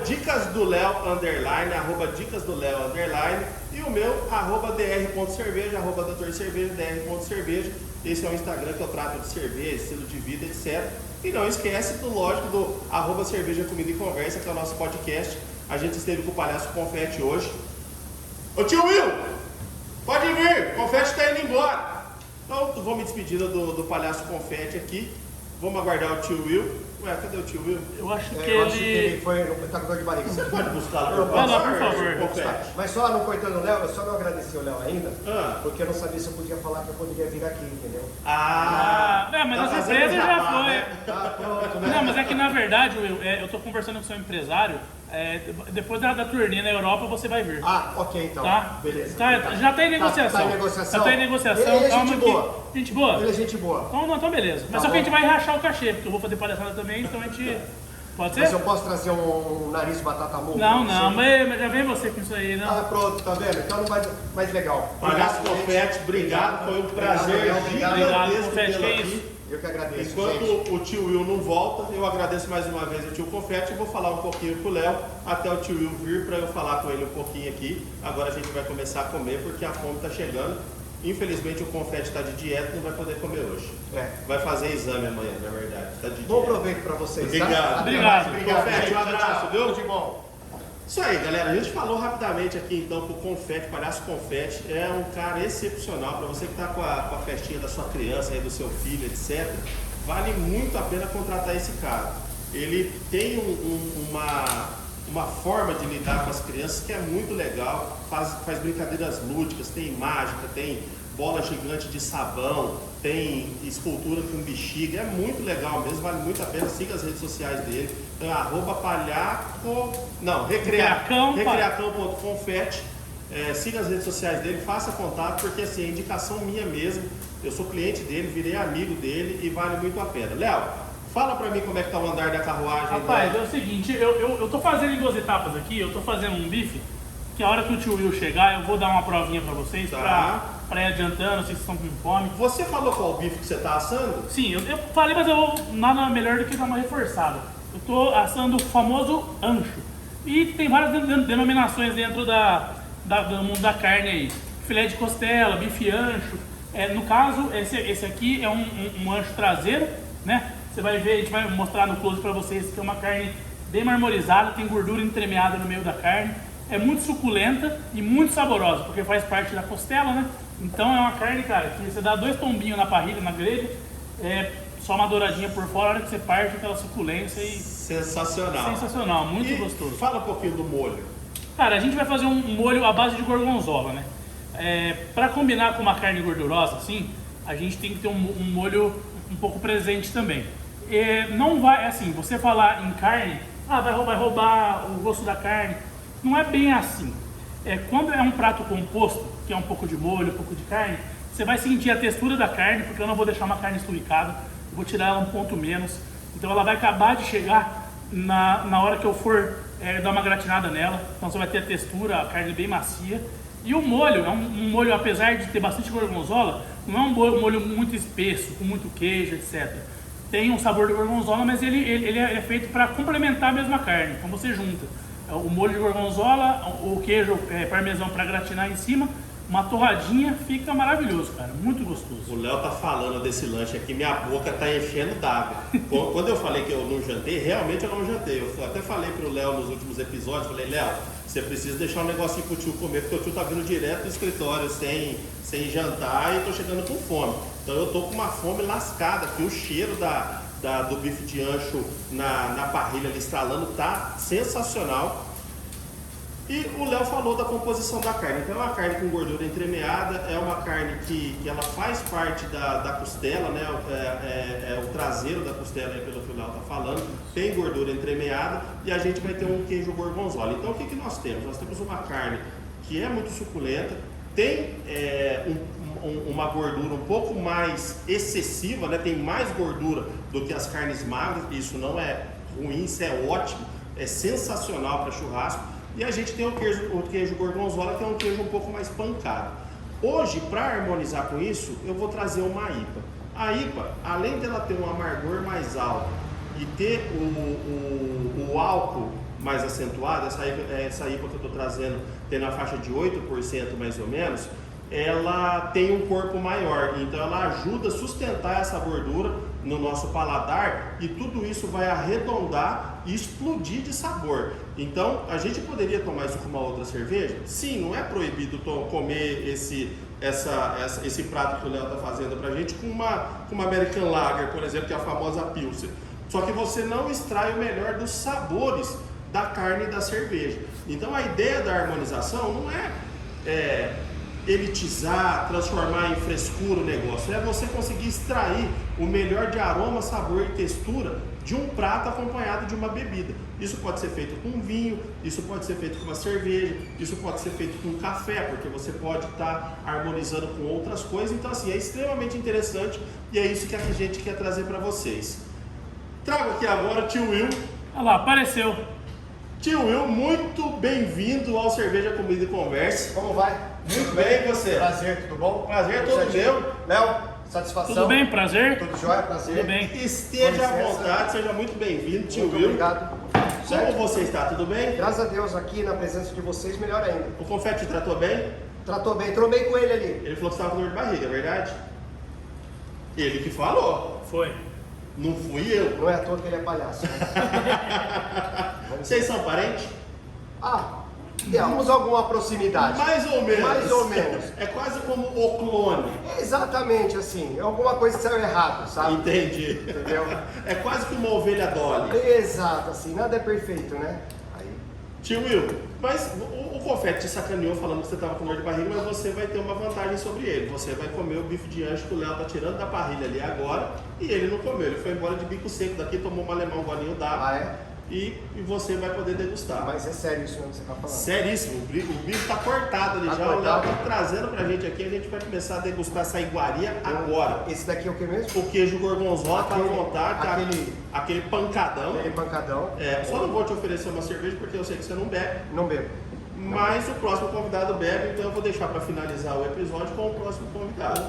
@Dicas do Léo _, @Dicas do Léo _ e o meu, @dr.cerveja, @Doutor Cerveja, dr.cerveja. Esse é o Instagram que eu trato de cerveja, estilo de vida, etc. E não esquece do lógico do @Cerveja Comida e Conversa, que é o nosso podcast. A gente esteve com o Palhaço Confete hoje. Ô tio Will, pode vir, o Confete está indo embora. Então vou me despedindo do Palhaço Confete aqui. Vamos aguardar o tio Will. Ué, cadê o tio Will? Eu acho que Eu acho que ele... ele foi no petacador de barriga. Você pode buscar Eu lá, posso, por favor. Confete. Mas só não cortando o Léo, eu só não agradeci o Léo ainda, Ah. porque eu não sabia se eu podia falar que eu poderia vir aqui, entendeu? Mas tá a fazendo surpresa já jabá, foi. né? Tá pronto, né? Não, mas é que na verdade, Will, eu tô conversando com o seu empresário. Depois da turnê na Europa, você vai vir. Ah, ok então. Tá? Beleza. Já tá em negociação. Tá em negociação? Já tá em negociação. Ele é Calma gente que- boa. Gente boa? Ele é gente boa. Então beleza. Mas Tá só que a bom. gente vai rachar o cachê, porque eu vou fazer palhaçada também, então a gente... Pode ser? Mas eu posso trazer um nariz de batata mole? Não, mas já vem você com isso aí, não. Ah, pronto, tá vendo? Então não vai mais legal. Palhaço Confete, obrigado. Foi um prazer Obrigado, gigantesco Confete, tê-lo que aqui. isso. Eu que agradeço, Enquanto gente. o tio Will não volta, eu agradeço mais uma vez ao tio Confete e vou falar um pouquinho com o Léo até o tio Will vir para eu falar com ele um pouquinho aqui. Agora a gente vai começar a comer porque a fome está chegando. Infelizmente o Confete está de dieta e não vai poder comer hoje. Vai fazer exame amanhã, na verdade. Tá de Bom dieta. proveito pra vocês, Obrigado. tá? Obrigado. Confete, um abraço, viu? Tudo de bom. Isso aí, galera. A gente falou rapidamente aqui então com o Confete, Palhaço Confete. É um cara excepcional para você que está com a festinha da sua criança, aí, do seu filho, etc. Vale muito a pena contratar esse cara. Ele tem uma forma de lidar com as crianças que é muito legal, faz brincadeiras lúdicas, tem mágica, tem bola gigante de sabão, tem escultura com bexiga, é muito legal mesmo, vale muito a pena. Siga as redes sociais dele, então recreacão.confete. Siga as redes sociais dele, faça contato, porque assim, é indicação minha mesmo, eu sou cliente dele, virei amigo dele e vale muito a pena. Léo, fala pra mim como é que tá o andar da carruagem. Rapaz, né? é o seguinte, eu tô fazendo em 2 etapas aqui, eu tô fazendo um bife, que a hora que o tio Will chegar, eu vou dar uma provinha pra vocês, Tá. pra ir adiantando, vocês estão com fome. Você falou qual bife que você tá assando? Sim, eu falei, mas eu vou nada melhor do que dar uma reforçada. Eu tô assando o famoso ancho. E tem várias denominações dentro do mundo da carne aí. Filé de costela, bife ancho. No caso, esse aqui é um ancho traseiro, né? Você vai ver, a gente vai mostrar no close pra vocês que é uma carne bem marmorizada, tem gordura entremeada no meio da carne. É muito suculenta e muito saborosa, porque faz parte da costela, né? Então é uma carne, cara, que você dá 2 tombinhos na parrilha, na grelha, só uma douradinha por fora, a hora que você parte aquela suculência e... Sensacional. Sensacional, muito E gostoso. Fala um pouquinho do molho. Cara, a gente vai fazer um molho à base de gorgonzola, né? Pra combinar com uma carne gordurosa, assim, a gente tem que ter um molho um pouco presente também. Não vai, assim, você falar em carne, vai roubar o gosto da carne. Não é bem assim. Quando é um prato composto, que é um pouco de molho, um pouco de carne, você vai sentir a textura da carne, porque eu não vou deixar uma carne esturricada, eu vou tirar ela um ponto menos. Então ela vai acabar de chegar na hora que eu for dar uma gratinada nela. Então você vai ter a textura, a carne bem macia. E o molho é um molho, apesar de ter bastante gorgonzola, não é um molho muito espesso, com muito queijo, etc. Tem um sabor de gorgonzola, mas ele é feito para complementar a mesma carne. Então você junta o molho de gorgonzola, o queijo parmesão para gratinar em cima, uma torradinha, fica maravilhoso, cara, muito gostoso. O Léo tá falando desse lanche aqui, minha boca tá enchendo d'água. Quando eu falei que eu não jantei, realmente eu não jantei. Eu até falei pro Léo nos últimos episódios, falei, Léo, você precisa deixar um negocinho pro tio comer, porque o tio tá vindo direto do escritório sem jantar e tô chegando com fome. Então eu tô com uma fome lascada aqui, o cheiro do bife de ancho na parrilha ali estralando tá sensacional. E o Léo falou da composição da carne. Então é uma carne com gordura entremeada, é uma carne que ela faz parte da costela, né? O traseiro da costela, pelo que o Léo está falando, tem gordura entremeada e a gente vai ter um queijo gorgonzola. Então o que nós temos? Nós temos uma carne que é muito suculenta, tem uma gordura um pouco mais excessiva, né? Tem mais gordura do que as carnes magras, isso não é ruim, isso é ótimo, é sensacional para churrasco. E a gente tem o queijo gorgonzola, que é um queijo um pouco mais pancado. Hoje, para harmonizar com isso, eu vou trazer uma IPA. A IPA, além dela ter um amargor mais alto e ter o álcool mais acentuado, essa IPA que eu estou trazendo tem na faixa de 8% mais ou menos, ela tem um corpo maior, então ela ajuda a sustentar essa gordura no nosso paladar e tudo isso vai arredondar e explodir de sabor. Então, a gente poderia tomar isso com uma outra cerveja? Sim, não é proibido comer esse prato que o Léo está fazendo pra gente com uma American Lager, por exemplo, que é a famosa Pilsen. Só que você não extrai o melhor dos sabores da carne e da cerveja. Então, a ideia da harmonização não é elitizar, transformar em frescura o negócio. É você conseguir extrair o melhor de aroma, sabor e textura de um prato acompanhado de uma bebida. Isso pode ser feito com vinho, isso pode ser feito com uma cerveja, isso pode ser feito com café, porque você pode estar harmonizando com outras coisas. Então, assim, é extremamente interessante e é isso que a gente quer trazer para vocês. Trago aqui agora o tio Will. Olha lá, apareceu. Tio Will, muito bem-vindo ao Cerveja, Comida e Conversa. Como vai? Muito bem, e você? Prazer, tudo bom? Prazer todo meu. Léo, satisfação. Tudo bem? Prazer? Tudo jóia? Prazer. Tudo bem. Esteja à vontade, seja muito bem-vindo, tio Muito Will. obrigado. Como Certo? você está? Tudo bem? Graças a Deus, aqui na presença de vocês, melhor ainda. O Confete te tratou bem? Tratou bem, trombei com ele ali. Ele falou que estava com dor de barriga, é verdade? Ele que falou. Foi. Não fui eu. Não é à toa que ele é palhaço. Né? Vocês são parentes? Temos alguma proximidade. Mais ou menos. Mais ou menos. É quase como o clone. Exatamente assim, é alguma coisa que saiu errado, sabe? Entendi. Entendeu? É quase que uma ovelha Dolly. Exato, assim, nada é perfeito, né? Aí, Tio Will, mas o Confete te sacaneou falando que você estava com dor de barriga, mas você vai ter uma vantagem sobre ele. Você vai comer o bife de ancho que o Léo tá tirando da parrilha ali agora e ele não comeu. Ele foi embora de bico seco daqui, tomou um alemão golinho d'água. é? E você vai poder degustar. Mas é sério isso mesmo que você tá falando. Seríssimo, o bife tá cortado ali Tá já. cortado. O Léo tá trazendo pra gente aqui, a gente vai começar a degustar essa iguaria agora. Esse daqui é o que mesmo? O queijo gorgonzola tá à Aquele- vontade, tá aquele pancadão. Aquele pancadão. Só não vou te oferecer uma cerveja porque eu sei que você não bebe. Não bebo. Mas o próximo convidado bebe, então eu vou deixar para finalizar o episódio com o próximo convidado.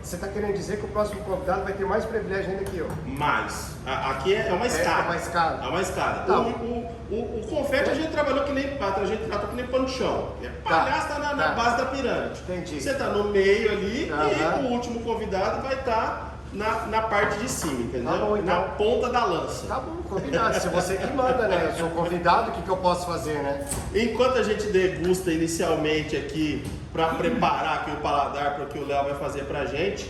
Você está querendo dizer que o próximo convidado vai ter mais privilégio ainda que eu? Mas, aqui é uma escada. É uma escada. É uma escada. Tá. O confete a gente trabalhou que nem pato, a gente tratou que nem pano de chão. Palhaço tá na base da pirâmide. Entendi. Você tá no meio ali Aham. e o último convidado vai estar na parte de cima, entendeu? Tá bom, então. Na ponta da lança. Tá bom, combinado. Se você que manda, né? Eu sou convidado, o que eu posso fazer, né? Enquanto a gente degusta inicialmente aqui para preparar aqui o paladar para o que o Léo vai fazer pra gente,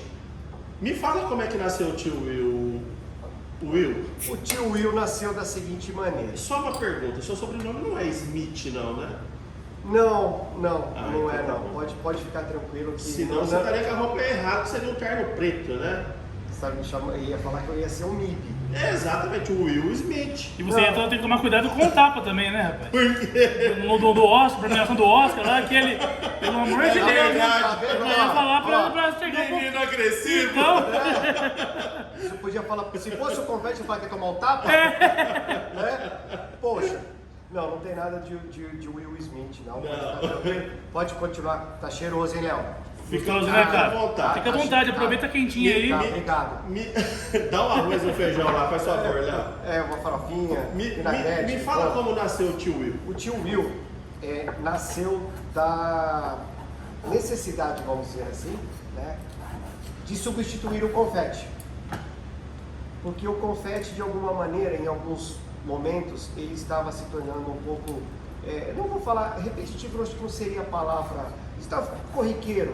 me fala como é que nasceu o tio Will. O tio Will nasceu da seguinte maneira. Só uma pergunta, seu sobrenome não é Smith não, né? Não então é tá não. bom. Pode ficar tranquilo que. Senão você estaria com a roupa errada, que seria um terno preto, né? Sabe, ia falar que eu ia ser um MIB. É exatamente, o Will Smith. E você então tem que tomar cuidado com o tapa também, né, rapaz? Por quê? Do Oscar, premiação do Oscar lá, aquele. Pelo amor de Deus, né? verdade. Eu ia falar pra chegar um pouco. Menino agressivo. Então, Você podia falar, se fosse o convite, eu falar que ia tomar um tapa? Né? Poxa, não tem nada de Will Smith, não. Pode continuar, tá cheiroso, hein, Léo? Fica gostoso, né, cara? à vontade. Fica à vontade, aproveita quentinha aí. Tá, obrigado. Dá um arroz e um feijão lá, faz favor, Léo. Uma farofinha, Me vinagrete. fala Bom, como nasceu o tio Will. O tio Will nasceu da necessidade, vamos dizer assim, né, de substituir o confete. Porque o confete, de alguma maneira, em alguns momentos, ele estava se tornando um pouco, não vou falar repetitivo, acho que não seria a palavra, estava corriqueiro.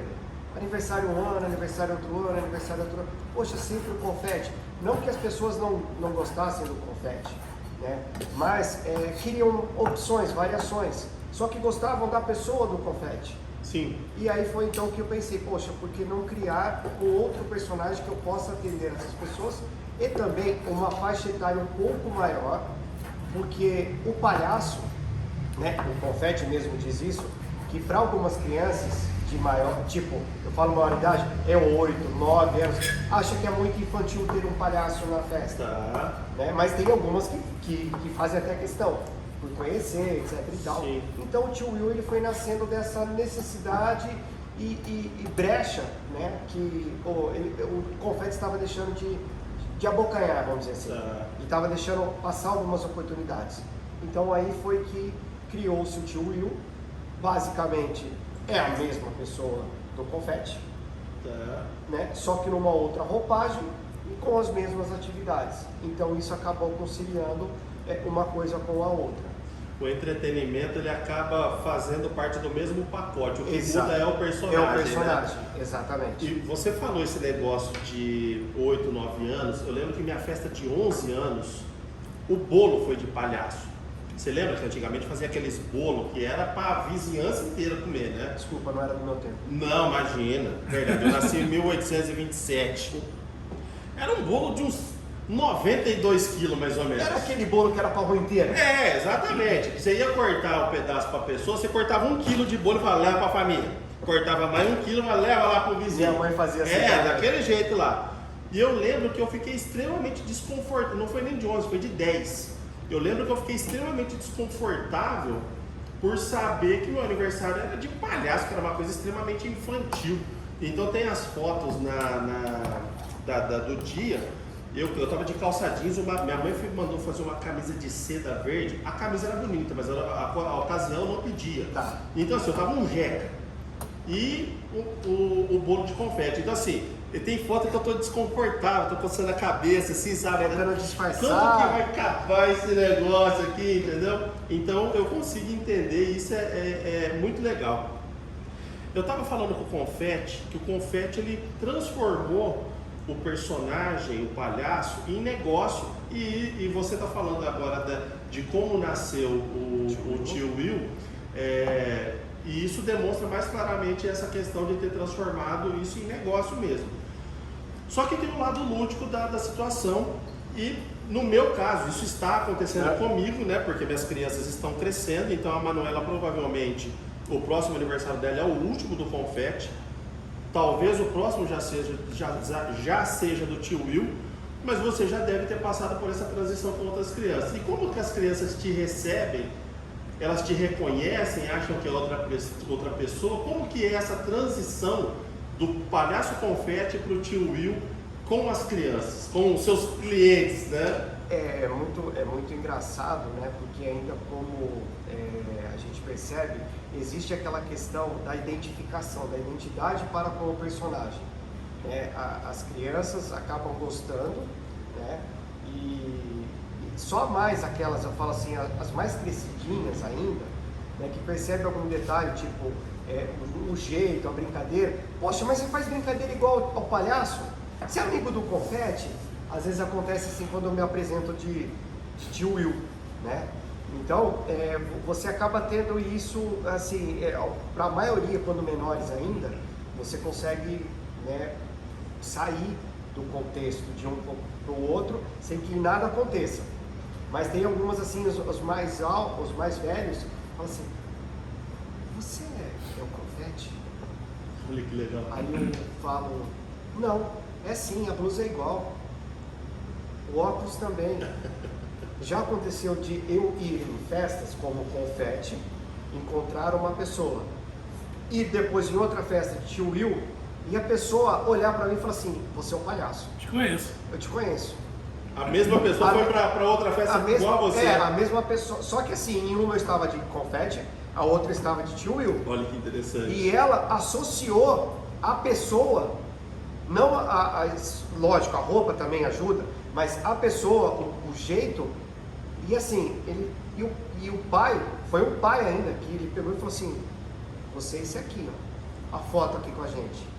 Aniversário um ano, aniversário outro ano, aniversário outro ano. Poxa, sempre o confete. Não que as pessoas não gostassem do confete, né? Mas queriam opções, variações. Só que gostavam da pessoa do confete. Sim. E aí foi então que eu pensei, poxa, por que não criar um outro personagem que eu possa atender essas pessoas e também uma faixa etária um pouco maior, porque o palhaço, né, o confete mesmo diz isso, que para algumas crianças de maior, tipo, eu falo maior idade, 8, 9 anos, acha que é muito infantil ter um palhaço na festa. Tá. Né? Mas tem algumas que fazem até questão. por conhecer, etc e tal. Sim. Então o tio Will ele foi nascendo dessa necessidade e brecha, né, que o confete estava deixando de abocanhar, vamos dizer assim, Tá. e estava deixando passar algumas oportunidades. Então aí foi que criou-se o tio Will, basicamente é a mesma pessoa do confete, Tá. né, só que numa outra roupagem e com as mesmas atividades. Então isso acabou conciliando uma coisa com a outra. O entretenimento ele acaba fazendo parte do mesmo pacote. O que Exato. muda é o personagem. É o personagem, Né? exatamente. E você falou esse negócio de 8, 9 anos. Eu lembro que minha festa de 11 anos, o bolo foi de palhaço. Você lembra que antigamente fazia aqueles bolos que era para a vizinhança inteira comer, né? Desculpa, não era do meu tempo. Não, imagina. Verdade, eu nasci em 1827. Era um bolo de uns 92 quilos, mais ou menos. Era aquele bolo que era pra rua inteira? É, exatamente. Você ia cortar o pedaço para a pessoa, você cortava 1 quilo de bolo e falava, leva para a família. Cortava mais 1 quilo, mas leva lá para o vizinho. Minha mãe fazia assim. É, daquele jeito lá. E eu lembro que eu fiquei extremamente desconfortável. Não foi nem de 11, foi de 10. Eu lembro que eu fiquei extremamente desconfortável por saber que meu aniversário era de palhaço, que era uma coisa extremamente infantil. Então tem as fotos do dia. Eu tava de calça jeans, minha mãe mandou fazer uma camisa de seda verde. A camisa era bonita, mas a ocasião não pedia. Tá. Então assim, eu tava um jeca. E o bolo de confete. Então assim, tem foto que eu tô desconfortável, tô coçando a cabeça, assim, sabe? Tentando disfarçar. Como que vai acabar esse negócio aqui, entendeu? Então eu consigo entender, isso é muito legal. Eu tava falando com o confete, que o confete ele transformou o personagem, o palhaço, em negócio. E você está falando agora de como nasceu o tio Will, e isso demonstra mais claramente essa questão de ter transformado isso em negócio mesmo. Só que tem um lado lúdico da situação, e no meu caso, isso está acontecendo comigo, né? Porque minhas crianças estão crescendo, então a Manuela provavelmente, o próximo aniversário dela é o último do confete. Talvez o próximo já seja do tio Will, mas você já deve ter passado por essa transição com outras crianças. E como que as crianças te recebem? Elas te reconhecem, acham que é outra pessoa? Como que é essa transição do palhaço confete para o tio Will com as crianças, com os seus clientes, né? É muito engraçado, né? Porque ainda como a gente percebe, existe aquela questão da identificação, da identidade para com o personagem. As crianças acabam gostando, né? E só mais aquelas, eu falo assim, as mais crescidinhas ainda, né? Que percebem algum detalhe, tipo o jeito, a brincadeira. Poxa, mas você faz brincadeira igual ao palhaço? Você é amigo do confete? Às vezes acontece assim quando eu me apresento de tio Will, né? Então, você acaba tendo isso, assim, para a maioria, quando menores ainda, você consegue, né, sair do contexto de um para o outro sem que nada aconteça. Mas tem algumas, assim, os mais velhos, falam assim, você é o confete? Olha que legal. Aí eu falo, não, é sim, a blusa é igual. O óculos também. Já aconteceu de eu ir em festas como confete, encontrar uma pessoa, e depois em outra festa de tio Will, e a pessoa olhar pra mim e falar assim, você é um palhaço. Te conheço. Eu te conheço. A mesma pessoa foi para outra festa igual a você. A mesma pessoa. Só que assim, em uma eu estava de confete, a outra estava de tio Will. Olha que interessante. E ela associou a pessoa, não lógico, a roupa também ajuda, mas a pessoa, o jeito, e assim, e o pai, foi um pai ainda, que ele pegou e falou assim, você é esse aqui, ó, a foto aqui com a gente.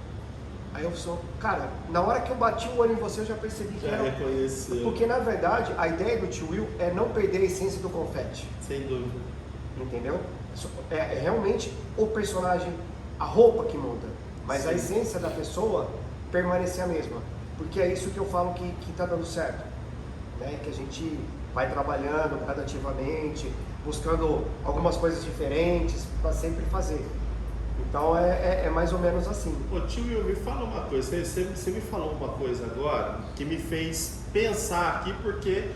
Aí eu sou, cara, na hora que eu bati o olho em você, eu já percebi que Já era. reconheceu. Porque na verdade, a ideia do tio Will é não perder a essência do confete. Sem dúvida. Entendeu? É realmente o personagem, a roupa que muda, mas Sim. a essência da pessoa permanece a mesma, porque é isso que eu falo que está dando certo, né? Que a gente vai trabalhando gradativamente, buscando algumas coisas diferentes para sempre fazer. Então é mais ou menos assim. Ô tio Will, me fala uma coisa, você me falou uma coisa agora que me fez pensar aqui, porque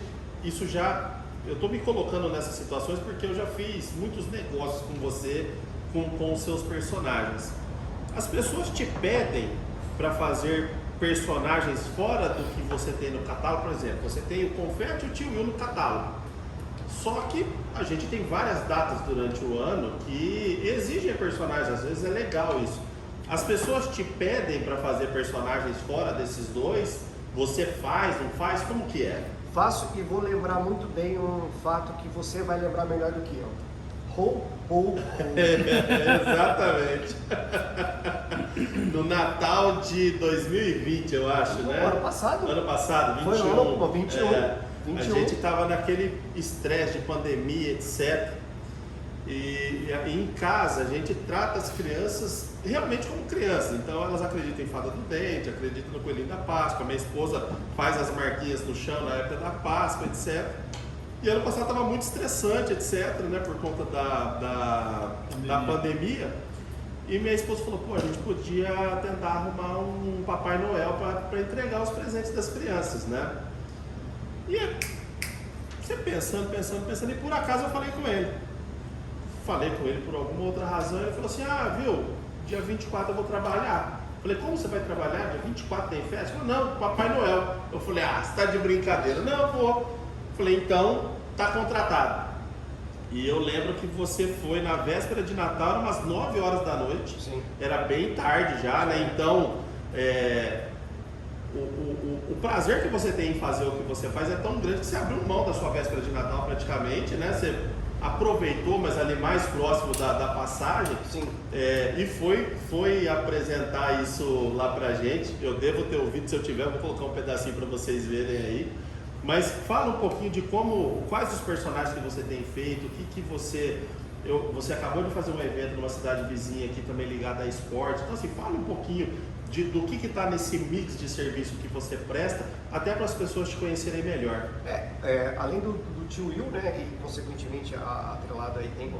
isso já eu estou me colocando nessas situações porque eu já fiz muitos negócios com você, com os seus personagens. As pessoas te pedem para fazer personagens fora do que você tem no catálogo. Por exemplo, você tem o Confete e o Tio Will no catálogo. Só que a gente tem várias datas durante o ano que exigem personagens, às vezes é legal isso. As pessoas te pedem para fazer personagens fora desses dois, você faz, não faz? Como que é? Faço e vou lembrar muito bem um fato que você vai lembrar melhor do que eu. Ho, ho, ho. Exatamente. No Natal de 2020, eu acho, né? Ano passado? Ano passado, 21. Foi no ano 21. É, 21. A gente estava naquele estresse de pandemia, etc. E em casa a gente trata as crianças realmente como crianças. Então elas acreditam em fada do dente, acreditam no coelhinho da Páscoa. Minha esposa faz as marquinhas no chão na época da Páscoa, etc. E ano passado estava muito estressante, etc., né, por conta da pandemia. E minha esposa falou, pô, a gente podia tentar arrumar um Papai Noel para entregar os presentes das crianças, né? E você pensando, e por acaso eu falei com ele. Falei com ele por alguma outra razão, ele falou assim, viu, dia 24 eu vou trabalhar. Falei, como você vai trabalhar? Dia 24 tem festa? Ele falou, não, Papai Noel. Eu falei, você tá de brincadeira. Não, eu vou. Falei, então, tá contratado. E eu lembro que você foi na véspera de Natal, eram umas 9 horas da noite. Sim. Era bem tarde já, né? Então, o prazer que você tem em fazer o que você faz é tão grande que você abriu mão da sua véspera de Natal praticamente, né? Você aproveitou, mas ali mais próximo da passagem. Sim. E foi apresentar isso lá pra gente. Eu devo ter ouvido, se eu tiver, eu vou colocar um pedacinho para vocês verem aí. Mas fala um pouquinho de quais os personagens que você tem feito, o que você... Você acabou de fazer um evento numa cidade vizinha aqui também ligada a esporte. Então assim, fala um pouquinho do que está nesse mix de serviço que você presta, até para as pessoas te conhecerem melhor. Além do Tio Will, né, e consequentemente atrelado aí tem o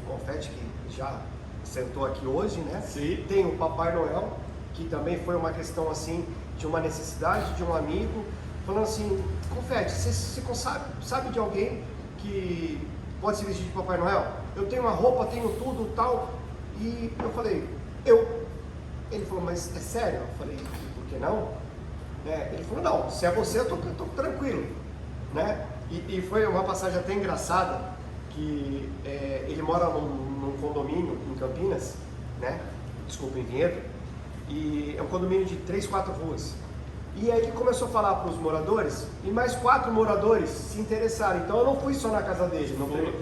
Confete, que já sentou aqui hoje, né? Sim. Tem o Papai Noel, que também foi uma questão assim, de uma necessidade de um amigo, falando assim, Confete, você sabe de alguém que pode se vestir de Papai Noel? Eu tenho uma roupa, tenho tudo e tal. E eu falei, Ele falou, mas é sério? Eu falei, por que não? Ele falou, não, se é você, eu tô tranquilo, né? E foi uma passagem até engraçada, que ele mora num condomínio em Campinas, né? Desculpa, em Vinhedo, e é um condomínio de 3, 4 ruas. E aí ele começou a falar para os moradores, e mais 4 moradores se interessaram. Então eu não fui só na casa dele,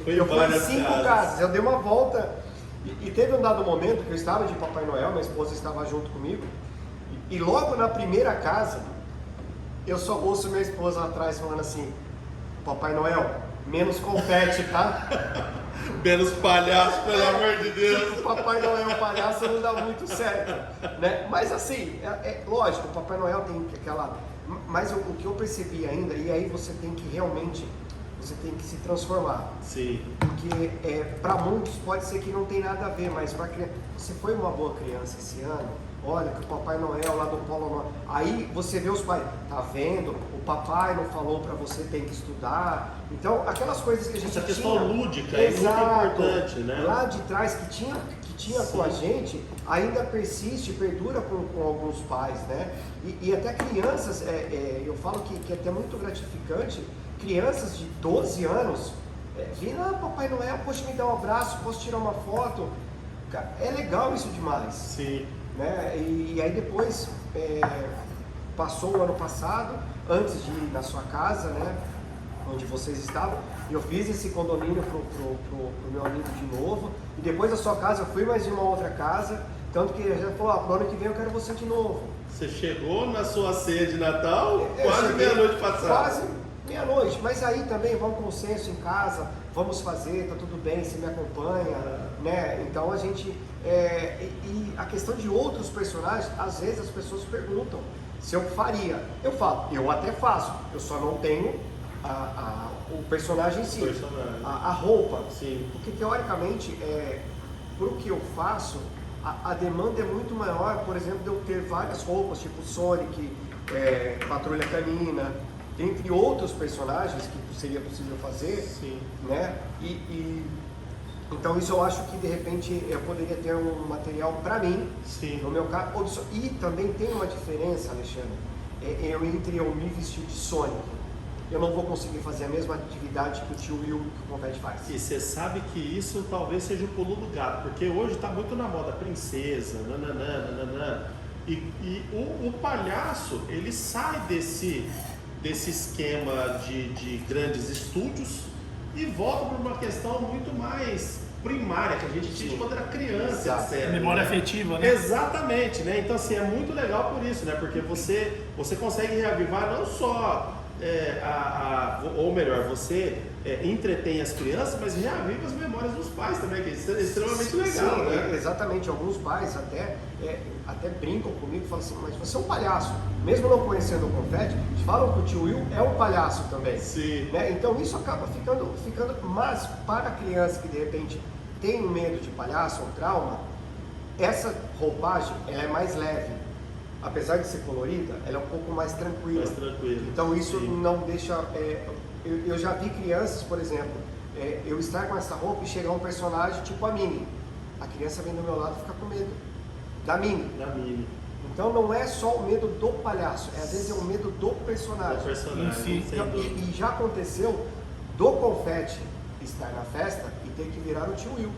eu fui em 5 casas. Eu dei uma volta, e teve um dado momento que eu estava de Papai Noel, minha esposa estava junto comigo, e logo na primeira casa, eu só ouço minha esposa atrás falando assim, Papai Noel, menos confete, tá? Menos palhaço, pelo amor de Deus. O Papai Noel palhaço não dá muito certo, né? Mas assim, lógico, o Papai Noel tem aquela... Mas o que eu percebi ainda, e aí você tem que realmente, você tem que se transformar. Sim. Porque para muitos pode ser que não tem nada a ver, mas para criança, você foi uma boa criança esse ano, olha que o Papai Noel lá do Polo Norte, aí você vê os pais, tá vendo? O papai não falou para você, tem que estudar. Então, aquelas coisas que a gente Essa questão tinha, lúdica é muito importante, né? Lá de trás que tinha com a gente, ainda persiste, perdura com alguns pais, né? E até crianças, eu falo que é até muito gratificante, crianças de 12 anos, vindo, Papai Noel, poxa, me dá um abraço, posso tirar uma foto? É legal isso demais. Sim. Né? E aí depois, passou o ano passado, antes de ir na sua casa, né? Onde vocês estavam, eu fiz esse condomínio pro meu amigo de novo, e depois da sua casa eu fui mais em uma outra casa, tanto que ele já falou, pro ano que vem eu quero você de novo. Você chegou na sua ceia de Natal quase meia-noite passada. Quase meia-noite, mas aí também vamos com consenso em casa, vamos fazer, tá tudo bem, você me acompanha, né? Então a gente... e a questão de outros personagens, às vezes as pessoas perguntam se eu faria. Eu falo, eu até faço, eu só não tenho o personagem em si, a roupa. Sim. Porque teoricamente, pro que eu faço, a demanda é muito maior, por exemplo, de eu ter várias roupas, tipo Sonic, Patrulha Canina, dentre outros personagens que seria possível fazer, Sim. né? Então isso eu acho que de repente eu poderia ter um material para mim, Sim. no meu caso. E também tem uma diferença, Alexandre, entre eu me vestir de Sonic. Eu não vou conseguir fazer a mesma atividade que o tio Will que o Confete faz. E você sabe que isso talvez seja o pulo do gato, porque hoje está muito na moda princesa, nananã. E o palhaço, ele sai desse esquema de grandes estúdios e volta para uma questão muito mais primária, que a gente tinha quando era criança, Exato. etc. Memória né? afetiva, né? Exatamente, né? Então assim, é muito legal por isso, né? Porque você consegue reavivar não só, ou melhor, você entretém as crianças, mas reaviva as memórias dos pais também, que é extremamente legal, Sim, né? exatamente. Alguns pais até brincam comigo e falam assim, mas você é um palhaço. Mesmo não conhecendo o Confete, falam que o tio Will é um palhaço também. Sim. Né? Então isso acaba ficando... Mas para a criança que de repente tem um medo de palhaço ou trauma, essa roupagem ela é mais leve. Apesar de ser colorida, ela é um pouco mais tranquila. Mais tranquila. Então isso Sim. não deixa... eu já vi crianças, por exemplo, eu estar com essa roupa e chegar um personagem tipo a Minnie. A criança vem do meu lado e fica com medo da Minnie. Da Mini. Então não é só o medo do palhaço, às vezes é o medo do personagem. Do personagem. Sim. sem Então, dúvida. e já aconteceu do Confete estar na festa e ter que virar o tio Will.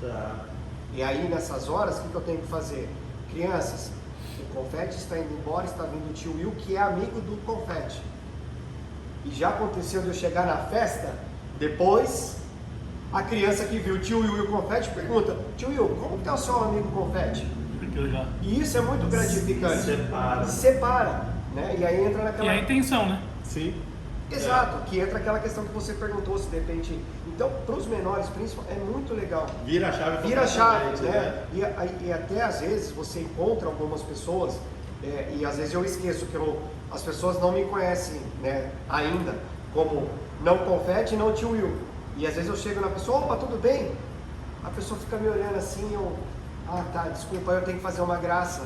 Tá. E aí nessas horas, o que eu tenho que fazer? Crianças, o Confete está indo embora, está vindo o tio Will, que é amigo do Confete. E já aconteceu de eu chegar na festa, depois a criança que viu o tio Will e o Confete pergunta: tio Will, como que é o seu amigo Confete? Que legal. E isso é muito gratificante. Separa. Separa, né? E aí entra E naquela... a intenção, né? Sim. Exato, que entra aquela questão que você perguntou, se de repente... Então, para os menores, principalmente, é muito legal. Vira a chave. Vira a chave, completamente, né? E até às vezes você encontra algumas pessoas, e às vezes eu esqueço que as pessoas não me conhecem, né, ainda, como não Confete e não tio Will. E às vezes eu chego na pessoa, opa, tudo bem? A pessoa fica me olhando assim, tá, desculpa, eu tenho que fazer uma graça,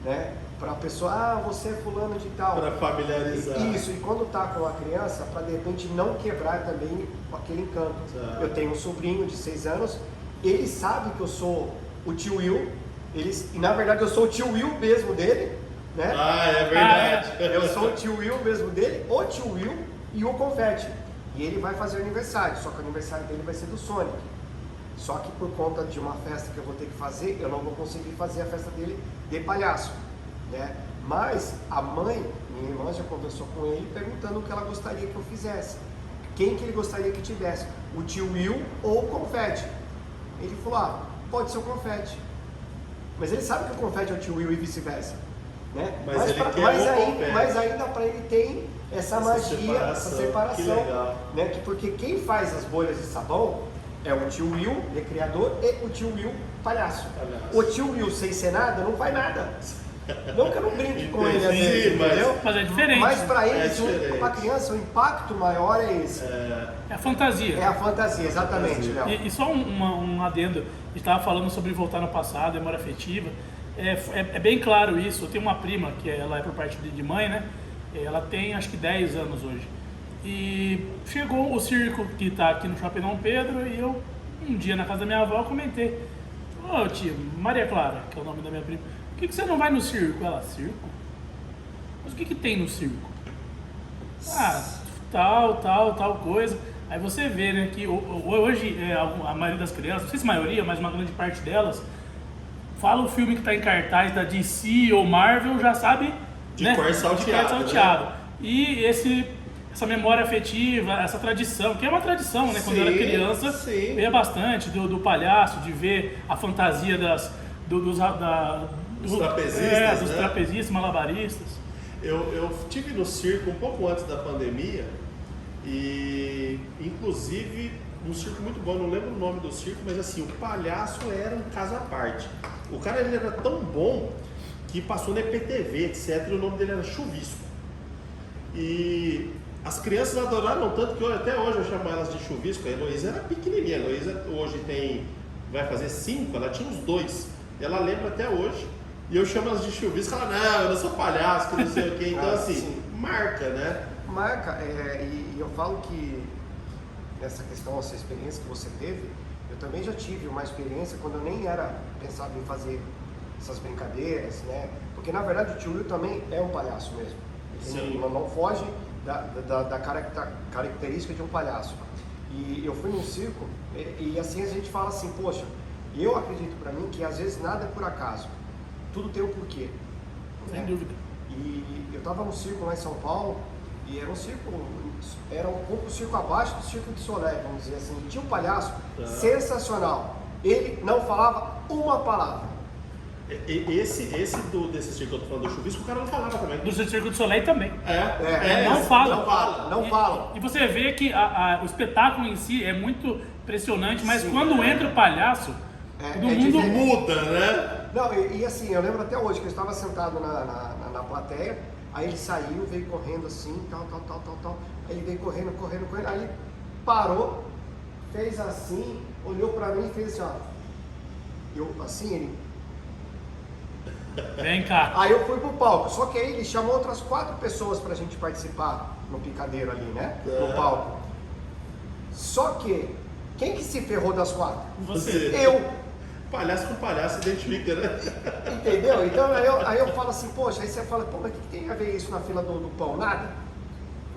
né? Para a pessoa, você é fulano de tal. Para familiarizar. Isso, e quando tá com a criança, para de repente não quebrar também aquele encanto. Tá. Eu tenho um sobrinho de 6 anos, ele sabe que eu sou o tio Will, e na verdade eu sou o tio Will mesmo dele, né? Ah, é verdade. Eu sou o tio Will mesmo dele, o tio Will e o Confete. E ele vai fazer aniversário, só que o aniversário dele vai ser do Sonic. Só que por conta de uma festa que eu vou ter que fazer, eu não vou conseguir fazer a festa dele de palhaço, né? Mas a mãe, minha irmã, já conversou com ele perguntando o que ela gostaria que eu fizesse. Quem que ele gostaria que tivesse? O tio Will ou o Confete? Ele falou, pode ser o Confete. Mas ele sabe que o Confete é o tio Will e vice-versa, né? Mas ele quer o Confete. Mas ainda para ele tem essa magia, essa separação, que legal. né? Porque quem faz as bolhas de sabão é o tio Will, criador, e o tio Will, palhaço. O tio Will sem ser nada, não faz nada. Não que eu não brinque com ele, às vezes, entendeu? Mas é diferente. Mas para É eles, diferente. para a criança, o impacto maior é esse. É a fantasia. É a fantasia, exatamente, Léo. E só um adendo, a gente estava falando sobre voltar no passado, memória afetiva. É bem claro isso. Eu tenho uma prima, que ela é por parte de mãe, né? Ela tem acho que 10 anos hoje. E chegou o circo que está aqui no Shopping Dom Pedro e eu, um dia na casa da minha avó, comentei: ô tia, Maria Clara, que é o nome da minha prima, por que você não vai no circo? Ela, circo? Mas o que tem no circo? Tal coisa. Aí você vê, né, que hoje a maioria das crianças, não sei se a maioria, mas uma grande parte delas, fala o filme que está em cartaz da DC ou Marvel, já sabe, De né, cor salteado, de cor salteado. E essa memória afetiva, essa tradição, que é uma tradição, né? Quando eu era criança, sim. via bastante do palhaço, de ver a fantasia dos trapezistas, dos né? trapezistas, malabaristas. Eu tive no circo um pouco antes da pandemia e, inclusive, um circo muito bom, não lembro o nome do circo, mas assim, o palhaço era um caso à parte. O cara ele era tão bom que passou na EPTV, etc, e o nome dele era Chuvisco. E as crianças adoraram tanto que até hoje eu chamo elas de Chuvisco. A Heloísa era pequenininha, a Heloísa hoje vai fazer 5, ela tinha uns 2. Ela lembra até hoje. E eu chamo elas de Chuvisco, ela, não, eu não sou palhaço, que não sei o que. Então assim, marca, né? marca, e eu falo que essa questão, essa experiência que você teve, eu também já tive uma experiência quando eu nem era pensado em fazer essas brincadeiras, né? Porque na verdade o tio Will também é um palhaço mesmo. Ele não foge da característica de um palhaço. E eu fui num circo e assim a gente fala assim, poxa, eu acredito pra mim que às vezes nada é por acaso, tudo tem um porquê. Sem dúvida. E eu tava no circo lá em São Paulo e era um pouco circo abaixo do Circo de Soleil, vamos dizer assim. Tinha um palhaço sensacional, ele não falava uma palavra. Desse circo que eu tô falando do chuvisco, o cara não falava também. Do Circo do Soleil também. Não falam. falam. E você vê que o espetáculo em si é muito impressionante, mas Sim, quando entra o palhaço, todo mundo diferente. Muda, né? Não, e assim, eu lembro até hoje que eu estava sentado na plateia, aí ele saiu, veio correndo assim, tal. Aí ele veio correndo, aí ele parou, fez assim, olhou pra mim e fez assim, ó. Ele... Vem cá. Aí eu fui pro palco, só que aí ele chamou outras 4 pessoas pra gente participar no picadeiro ali, né? No palco. Só que, quem que se ferrou das 4? Você. Eu. Palhaço com palhaço se identifica, né? Entendeu? Então aí eu falo assim, poxa, aí você fala, pô, mas o que tem a ver isso na fila do pão? Nada.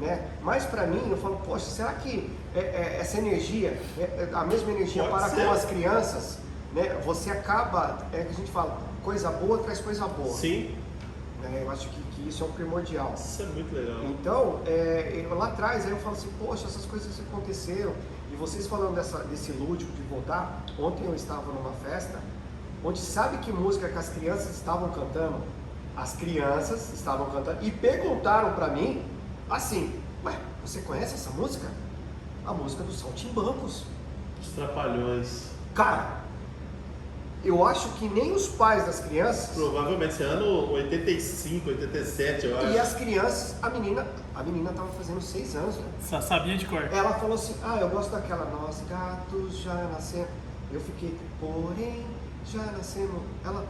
Né? Mas pra mim, eu falo, poxa, será que essa energia, a mesma energia Pode para ser. com as crianças, né? Você acaba, que a gente fala, coisa boa traz coisa boa. Sim. Eu acho que isso é um primordial. Isso é muito legal. Então, lá atrás, aí eu falo assim, poxa, essas coisas aconteceram. E vocês falando desse lúdico de voltar, ontem eu estava numa festa, onde sabe que música que as crianças estavam cantando? As crianças estavam cantando e perguntaram pra mim, assim, ué, você conhece essa música? A música dos Saltimbancos. Os Trapalhões. Cara, eu acho que nem os pais das crianças... Provavelmente, esse ano 85, 87, eu acho. E as crianças, a menina tava fazendo 6 anos, né? Só sabia de cor. Ela falou assim, eu gosto daquela, nós gatos já nascemos. Eu fiquei, porém, já nascemos. Ela,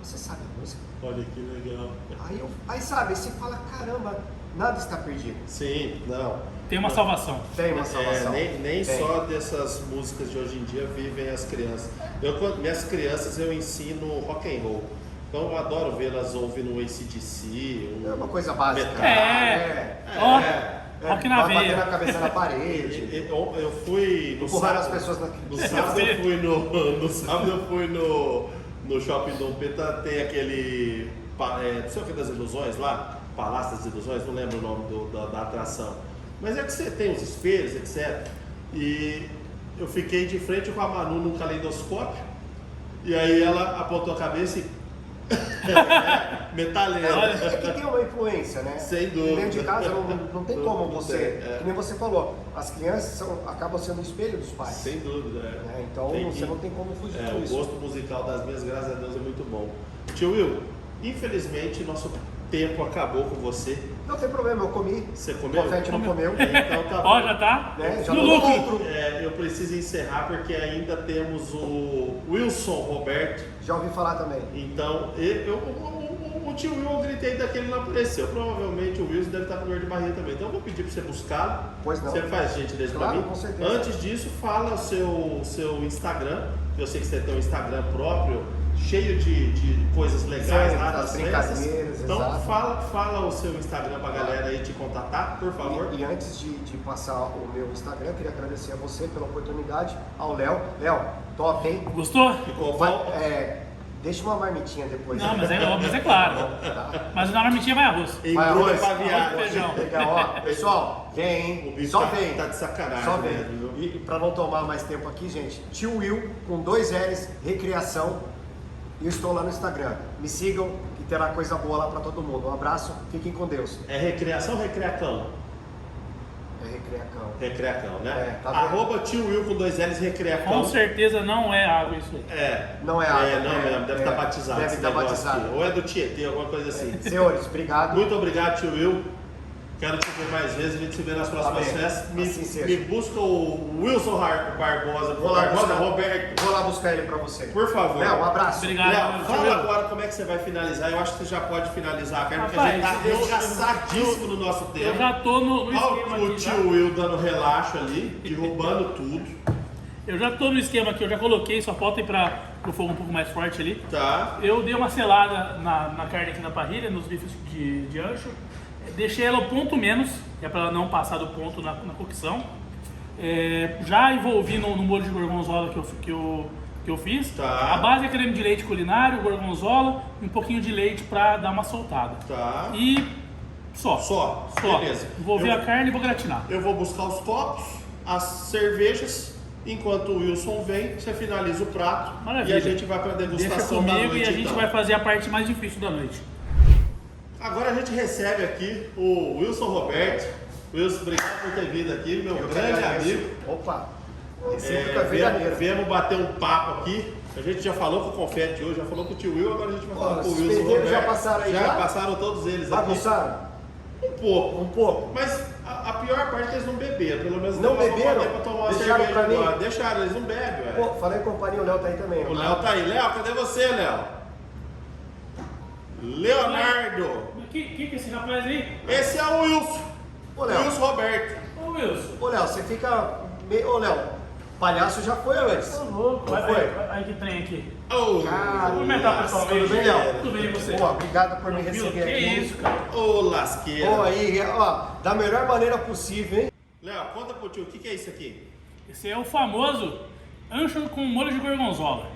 você sabe a música? Olha que legal. Aí sabe, você fala, caramba, nada está perdido. Sim, não. Tem uma salvação. Tem uma salvação. Nem só dessas músicas de hoje em dia vivem as crianças. Minhas crianças eu ensino rock and roll. Então eu adoro vê-las ouvindo AC/DC. É uma coisa básica. Rock na bater veia. na cabeça na parede. Eu fui no Empurrar as sábado. pessoas na... No sábado eu fui no sábado eu fui no Shopping Dom Pedro, tem aquele não sei o que das ilusões lá, Palácio das Ilusões, não lembro o nome da atração. Mas é que você tem os espelhos, etc. E eu fiquei de frente com a Manu num caleidoscópio, e aí ela apontou a cabeça e metaleira. É que tem uma influência, né? Sem dúvida. Dentro de casa não tem como você... tem, Que nem você falou, as crianças acabam sendo o espelho dos pais. Sem dúvida, Né? Então você não tem como fugir O disso. gosto musical das minhas, graças a Deus, é muito bom. Tio Will, infelizmente nosso tempo acabou com você. Não tem problema, eu comi. Você comeu? O Confete não comeu. Então tá bom. Ó, já tá Né? Já no tô lucro. lucro. Eu preciso encerrar porque ainda temos o Wilson Roberto. Já ouvi falar também. Então, o tio Will, eu gritei daquele não apareceu. Provavelmente o Wilson deve estar com dor de barriga também. Então eu vou pedir para você buscá-lo. Pois não. Você faz gentileza Claro, para mim? com certeza. Antes disso, fala o seu Instagram. Eu sei que você tem um Instagram próprio, cheio de coisas legais Sim, lá das das brincadeiras, festas. Então exato. fala o seu Instagram pra galera aí te contatar, por favor. E antes de passar o meu Instagram, eu queria agradecer a você pela oportunidade, ao Léo. Léo, top, hein? Gostou? Ficou bom? Deixa uma marmitinha depois. Não, mas é claro. Tá. Mas na marmitinha vai arroz. Embrulha arroz, pra viagem. feijão. Legal, ó. Pessoal, vem, O hein? bicho Só tá, vem. tá de sacanagem Só vem. mesmo, viu? E pra não tomar mais tempo aqui, gente, Tio Will, com 2 L's, Recreação. Eu estou lá no Instagram. Me sigam que terá coisa boa lá pra todo mundo. Um abraço, fiquem com Deus. É recreação ou recreacão? É Recreacão. Recreacão, né? Tá vendo? Arroba tio Will com 2 L's recreacão. Com certeza não é água isso aí. Não é água. Não mesmo, deve estar batizado. Deve esse estar negócio batizado. aqui. Ou é do Tietê, alguma coisa assim. Senhores, obrigado. Muito obrigado, tio Will. Quero te ver mais vezes, a gente se vê nas próximas Amém. festas. Assim seja. Me busca o Wilson Barbosa, Vou lá buscar. Roberto. Vou lá buscar ele pra você. Por favor. Léo, um abraço. Obrigado. Léo, fala agora como é que você vai finalizar. Eu acho que você já pode finalizar, cara, porque a gente tá Rapaz, eu- desgraçadíssimo no nosso Eu tempo. já tô no esquema Olha o aqui. Já. tio Will dando relaxo ali, derrubando tudo. Eu já tô no esquema aqui, eu já coloquei, só falta ir para o fogo um pouco mais forte ali. Tá? Eu dei uma selada na carne aqui na parrilha, nos bifes de ancho. Deixei ela o ponto menos, que é para ela não passar do ponto na cocção. Já envolvi no molho de gorgonzola que eu fiz. Tá. A base é creme de leite culinário, gorgonzola e um pouquinho de leite para dar uma soltada. Tá. E só. Só. Só. Beleza. Envolver a carne e vou gratinar. Eu vou buscar os copos, as cervejas. Enquanto o Wilson vem, você finaliza o prato. Maravilha. E a gente vai para Deixa degustação da comigo noite. e a gente então. vai fazer a parte mais difícil da noite. Agora a gente recebe aqui o Wilson Roberto. Wilson, obrigado por ter vindo aqui, meu grande amigo. Opa! Recíproca verdadeira. Viemos bater um papo aqui. A gente já falou com o Confete hoje, já falou com o tio Will, agora a gente vai falar com o os Wilson pendeiros Roberto. já passaram aí já? passaram todos eles aqui. Bagunçaram? Um pouco. Um pouco. Mas a pior parte é que eles não beberam, pelo menos Não deu pra beberam? bater pra tomar uma Deixaram cerveja pra mim? agora. Deixaram, eles não bebem, velho. Pô, falei em companhia, o Léo tá aí também. O Léo tá aí. Léo, cadê você, Léo? Leonardo. Que é esse rapaz aí? Esse é o Wilson. Ô, Léo. Wilson Roberto. Ô Wilson. Ô, Léo, você fica... Ô, Léo, palhaço já foi antes. Ô louco, Não vai, foi? vai que trem aqui. Ô, Cara, Cumprimentar o pessoal. tudo bem, Léo? Tudo bem, e você? Pô, obrigado por me Tranquilo? receber Que aqui. isso, cara? Ô, lasqueira. Pô, aí, ó, da melhor maneira possível, hein? Léo, conta pro tio, o que é isso aqui? Esse é o famoso ancho com molho de gorgonzola.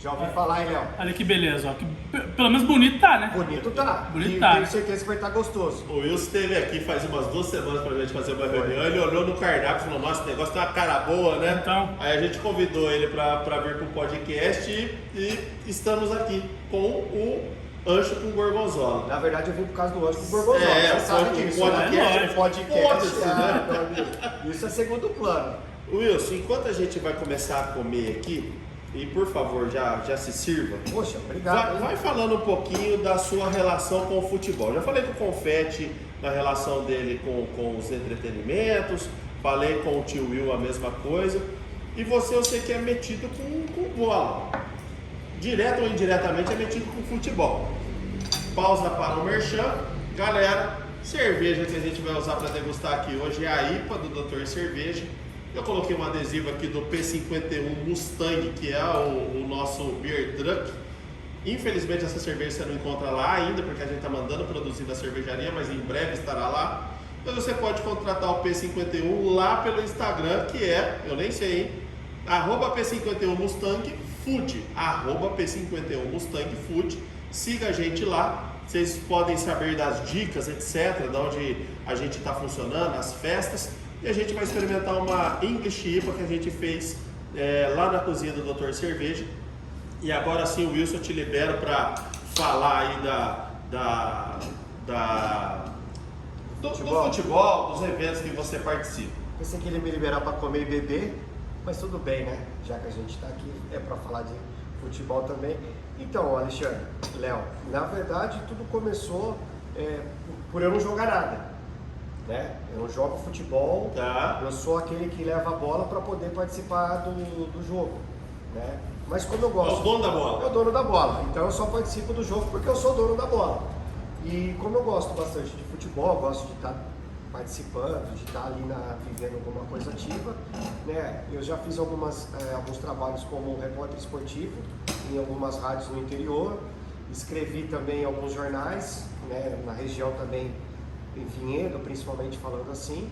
Já ouvi falar, hein, Léo? Olha que beleza, ó. Pelo menos bonito tá, né? Bonito tá. Bonito E tá. tenho certeza que vai estar gostoso. O Wilson esteve aqui faz umas 2 semanas pra gente fazer uma reunião. Ele olhou no cardápio e falou: nossa, o negócio tem uma cara boa, né? Então. Aí a gente convidou ele pra vir pro podcast e estamos aqui com o ancho com gorgonzola. Na verdade, eu vim por causa do anjo com gorgonzola. É, Você sabe o disso, podcast- né? Foda-se, Podcast, né? meu amigo. Isso é segundo plano. Wilson, enquanto a gente vai começar a comer aqui, e por favor, já se sirva. Poxa, obrigado. Vai falando um pouquinho da sua relação com o futebol. Já falei com o Confete na relação dele com os entretenimentos, falei com o tio Will a mesma coisa. E você, eu sei que é metido com bola. Direto ou indiretamente é metido com futebol. Pausa para o merchan. Galera, cerveja que a gente vai usar para degustar aqui hoje é a IPA do Dr. Cerveja. Eu coloquei um adesivo aqui do P51 Mustang, que é o nosso beer truck. Infelizmente essa cerveja você não encontra lá ainda, porque a gente está mandando produzir na cervejaria, mas em breve estará lá. Então você pode contratar o P51 lá pelo Instagram, que é, eu nem sei, hein? @P51 Mustang Food, @P51 Mustang Food. Siga a gente lá. Vocês podem saber das dicas, etc., de onde a gente está funcionando, as festas. E a gente vai experimentar uma English IPA que a gente fez lá na cozinha do Dr. Cerveja. E agora sim, o Wilson, eu te libero para falar aí do futebol, dos eventos que você participa. Pensei que ele ia me liberar para comer e beber, mas tudo bem, né? Já que a gente está aqui, é para falar de futebol também. Então, Alexandre, Léo, na verdade tudo começou por eu não jogar nada. Né? Eu não jogo futebol, Tá. eu sou aquele que leva a bola para poder participar do jogo. Né? Mas como eu gosto. É o dono da bola. É o dono da bola. Então eu só participo do jogo porque eu sou dono da bola. E como eu gosto bastante de futebol, gosto de estar participando, de estar ali vivendo alguma coisa ativa, né? Eu já fiz alguns trabalhos como repórter esportivo em algumas rádios no interior, escrevi também em alguns jornais, né? Na região também, em Vinhedo, principalmente falando assim,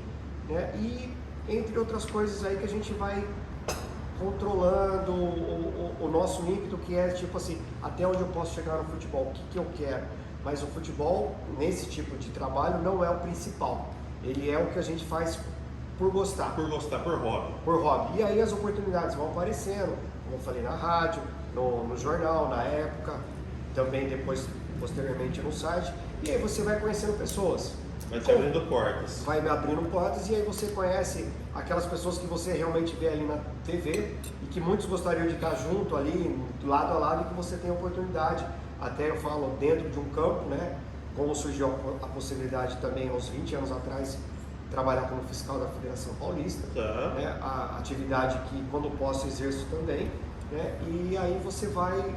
né? E entre outras coisas aí que a gente vai controlando o nosso ímpeto, que é tipo assim, até onde eu posso chegar no futebol, o que eu quero. Mas o futebol, nesse tipo de trabalho, não é o principal. Ele é o que a gente faz por gostar. Por hobby. Por hobby. E aí as oportunidades vão aparecendo, como eu falei, na rádio, no jornal, na época, também depois, posteriormente no site. E aí você vai conhecendo pessoas. Vai te abrindo portas. Vai me abrindo portas e aí você conhece aquelas pessoas que você realmente vê ali na TV e que muitos gostariam de estar junto ali, lado a lado, e que você tem a oportunidade, até eu falo, dentro de um campo, né? como surgiu a possibilidade também, aos 20 anos atrás, trabalhar como fiscal da Federação Paulista, né? A atividade que, quando posso, exerço também, né? E aí você vai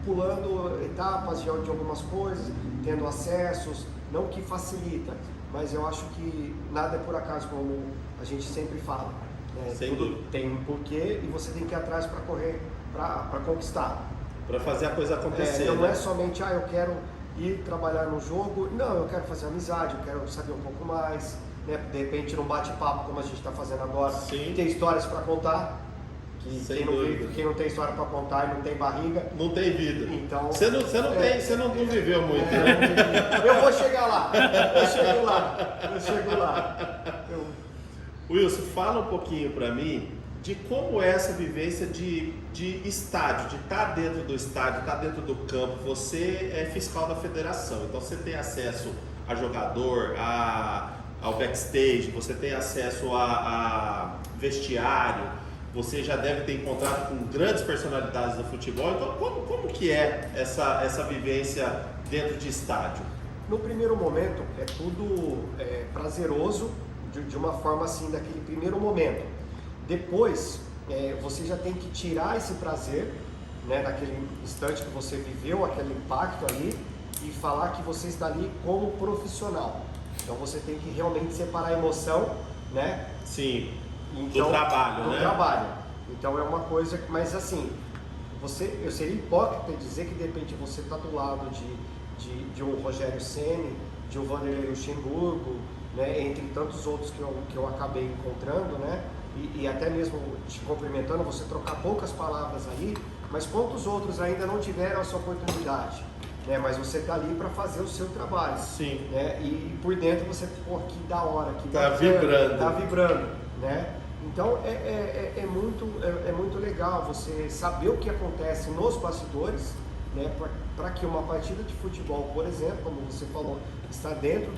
pulando etapas de algumas coisas, tendo acessos, não que facilita, mas eu acho que nada é por acaso, como a gente sempre fala, né? Tudo tem um porquê e você tem que ir atrás para correr, para conquistar. Para fazer a coisa acontecer. Não né? é somente, eu quero ir trabalhar no jogo, não, eu quero fazer amizade, eu quero saber um pouco mais, né? De repente num bate-papo como a gente está fazendo agora, Sim. Tem histórias para contar, que quem não tem história para contar e não tem barriga, não tem vida. Então, você não viveu muito. Eu vou chegar lá, eu chego lá. Wilson, fala um pouquinho para mim de como é essa vivência de estádio, de estar dentro do estádio, estar dentro do campo. Você é fiscal da federação, então você tem acesso a jogador, ao backstage, você tem acesso a vestiário, você já deve ter encontrado com grandes personalidades do futebol. Então, como que é essa vivência dentro de estádio? No primeiro momento, é tudo prazeroso, de uma forma assim, daquele primeiro momento. Depois, você já tem que tirar esse prazer, né, daquele instante que você viveu, aquele impacto ali, e falar que você está ali como profissional. Então você tem que realmente separar a emoção, né? Sim, então, do trabalho, né? Do trabalho. Então é uma coisa, mas assim, eu seria hipócrita dizer que de repente você está do lado de um Rogério Ceni, de um Vanderlei Luxemburgo, né, entre tantos outros que eu acabei encontrando, né? E até mesmo te cumprimentando, você trocar poucas palavras ali, mas quantos outros ainda não tiveram essa oportunidade? Né? Mas você está ali para fazer o seu trabalho. Sim. Né? E por dentro você, que da hora, que tá vibrando. Tá vibrando, né? Então é muito legal você saber o que acontece nos bastidores, né? Para que uma partida de futebol, por exemplo, como você falou, está dentro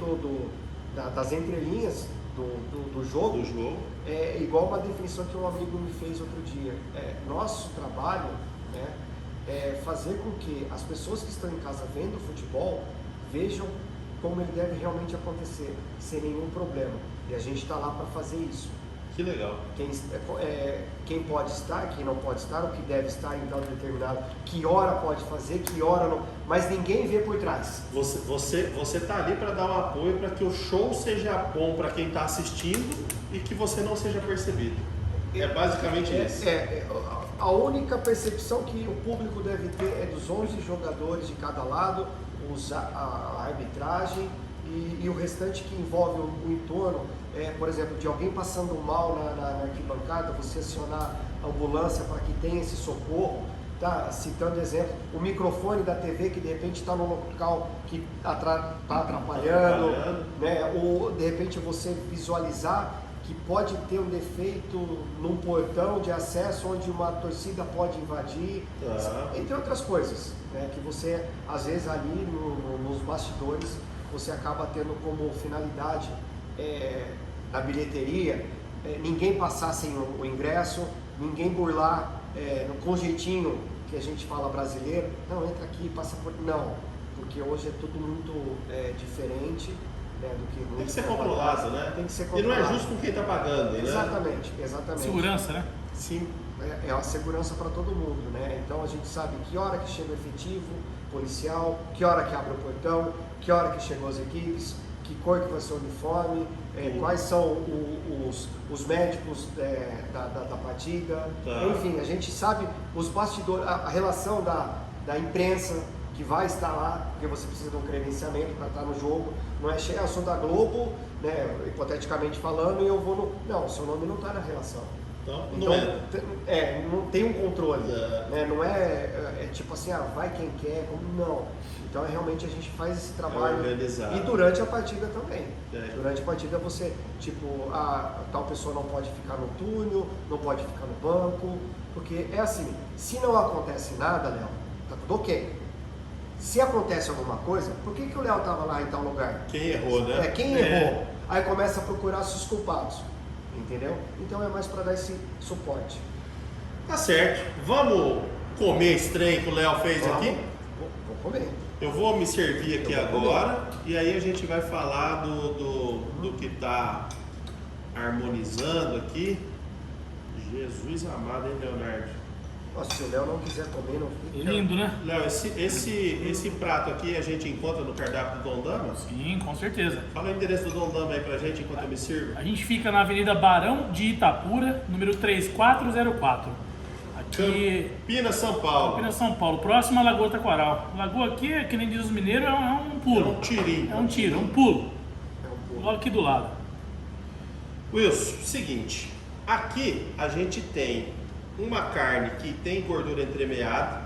das entrelinhas do jogo, é igual uma definição que um amigo me fez outro dia. Nosso trabalho, né, é fazer com que as pessoas que estão em casa vendo o futebol vejam como ele deve realmente acontecer, sem nenhum problema. E a gente está lá para fazer isso. Que legal. Quem pode estar, quem não pode estar, o que deve estar em tal determinado, que hora pode fazer, que hora não, mas ninguém vê por trás. Você tá ali para dar um apoio para que o show seja bom para quem está assistindo e que você não seja percebido. É basicamente isso. A única percepção que o público deve ter é dos 11 jogadores de cada lado, a arbitragem e o restante que envolve o entorno. Por exemplo, de alguém passando mal na arquibancada, você acionar a ambulância para que tenha esse socorro, tá? Citando exemplo, o microfone da TV que de repente está no local que está atrapalhando, né? Ou de repente você visualizar que pode ter um defeito num portão de acesso onde uma torcida pode invadir, entre outras coisas, né? Que você, às vezes ali nos bastidores, você acaba tendo como finalidade na bilheteria, ninguém passar sem o ingresso, ninguém burlar com jeitinho que a gente fala brasileiro, não, entra aqui, passa por... Não, porque hoje é tudo muito diferente, né, do que... Tem que ser controlado, né? Tem que ser controlado. E não é justo com quem está pagando, exatamente, né? Exatamente. Segurança, né? Sim, é a segurança para todo mundo, né? Então a gente sabe que hora que chega o efetivo policial, que hora que abre o portão, que hora que chegou as equipes, que cor que vai ser o uniforme, quais são os médicos da partida, enfim, a gente sabe os bastidores, a relação da imprensa que vai estar lá, porque você precisa de um credenciamento para estar no jogo, não é eu sou da Globo, né, hipoteticamente falando, e eu vou no... Não, seu nome não está na relação. Então, não tem um controle, né? Não é tipo assim, vai quem quer, não. Então realmente a gente faz esse trabalho organizado. E durante a partida também. Durante a partida você, tal pessoa não pode ficar no túnel, não pode ficar no banco, porque é assim, se não acontece nada, Léo, tá tudo ok. Se acontece alguma coisa, por que o Léo estava lá em tal lugar? Quem errou, né? Quem errou. Aí começa a procurar seus culpados. Entendeu? Então é mais para dar esse suporte. Tá certo. Vamos comer esse trem que o Léo fez aqui? Vou comer. Eu vou me servir aqui agora e aí a gente vai falar do que está harmonizando aqui. Jesus amado, hein, Leonardo? Nossa, se o Léo não quiser comer, não fica. Lindo, né? Léo, esse prato aqui a gente encontra no cardápio do Dom Dama? Sim, com certeza. Fala o endereço do Dom Dama aí pra gente enquanto eu me sirvo. A gente fica na Avenida Barão de Itapura, número 3404. Aqui, Campinas, São Paulo. Campinas, São Paulo, próximo à Lagoa Taquaral. Lagoa aqui, que nem diz os mineiros, é um pulo. É um tirinho. É um tiro, um pulo. É um pouco. Logo aqui do lado. Wilson, seguinte. Aqui a gente tem uma carne que tem gordura entremeada,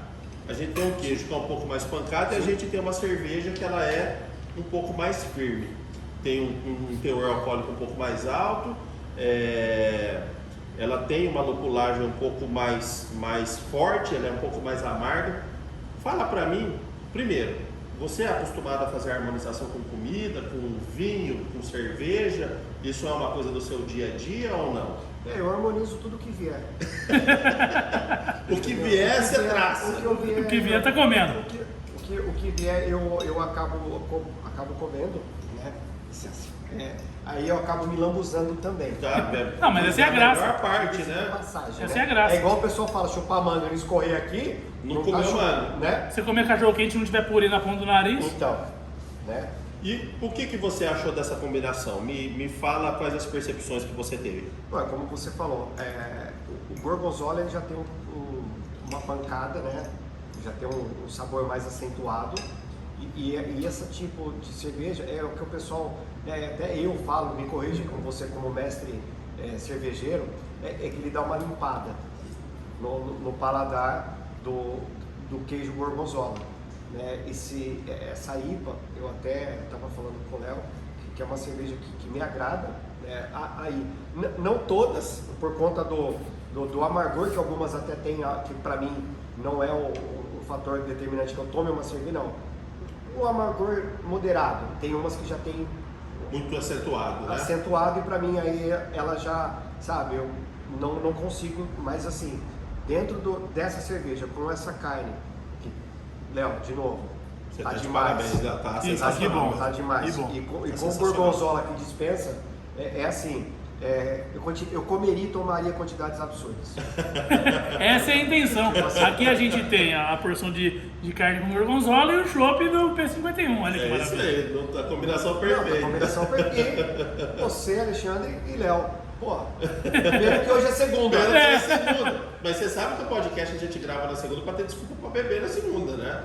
a gente tem um queijo que é um pouco mais pancado e a gente tem uma cerveja que ela é um pouco mais firme. Tem um teor alcoólico um pouco mais alto, ela tem uma lupulagem um pouco mais forte, ela é um pouco mais amarga. Fala pra mim, primeiro, você é acostumado a fazer harmonização com comida, com vinho, com cerveja? Isso é uma coisa do seu dia a dia ou não? Eu harmonizo tudo que vier. O que vier, você traça. O que vier tá comendo. O que vier, eu acabo comendo, né? Aí eu acabo me lambuzando também. Tá, Não, mas essa é a graça. A melhor parte, né? Passagem, Essa né? é a graça. É igual o pessoal fala, chupar manga e escorrer aqui. Não comeu chupando, manga. né? Se comer cachorro quente e não tiver purê na ponta do nariz, Então, né? E o que você achou dessa combinação? Me fala quais as percepções que você teve. Não, é como você falou, o gorgonzola ele já tem uma pancada, né? Já tem um sabor mais acentuado. E esse tipo de cerveja é o que o pessoal, até eu falo, me corrige com você como mestre cervejeiro, é que ele dá uma limpada no paladar do queijo gorgonzola. Né? Essa IPA, eu até estava falando com o Léo, que é uma cerveja que me agrada, né? Aí, não todas, por conta do amargor que algumas até tem, que para mim não é o fator determinante que eu tome uma cerveja, não. O amargor moderado, tem umas que já tem Muito acentuado, né? acentuado e para mim aí ela já, sabe, eu não consigo, mas assim, dentro dessa cerveja, com essa carne, Léo, de novo, Você tá tá de demais. parabéns, tá Isso, sensacional. que bom. Tá demais. Que bom. E com o sensacional. gorgonzola que dispensa, é assim, eu comeria e tomaria quantidades absurdas. essa é a intenção. Aqui a gente tem a porção de carne com gorgonzola e o chopp do P51. Olha que É isso maravilha. aí, a combinação Não, perfeita. a combinação perfeita. Você, Alexandre e Léo. Pô, pena que hoje é segunda. Pena que é segunda. Mas você sabe que o podcast a gente grava na segunda para ter desculpa para beber na segunda, né?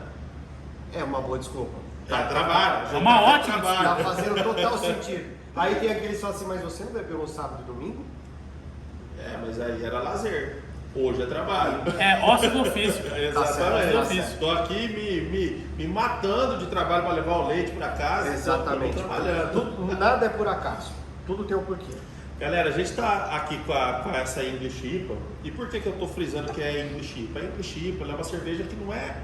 É uma boa desculpa. Tá trabalho. É uma ótima Tá fazendo total sentido. Aí tem aqueles que falam assim, mas você não bebeu no sábado e domingo? Mas aí era lazer. Hoje é trabalho. É osso do ofício. Exatamente. Tá certo. Estou aqui me matando de trabalho para levar o leite para casa. Exatamente. Estou trabalhando. Nada é por acaso. Tudo tem um porquê. Galera, a gente está aqui com essa English IPA. E por que eu estou frisando que é English IPA? A English IPA é uma cerveja que não é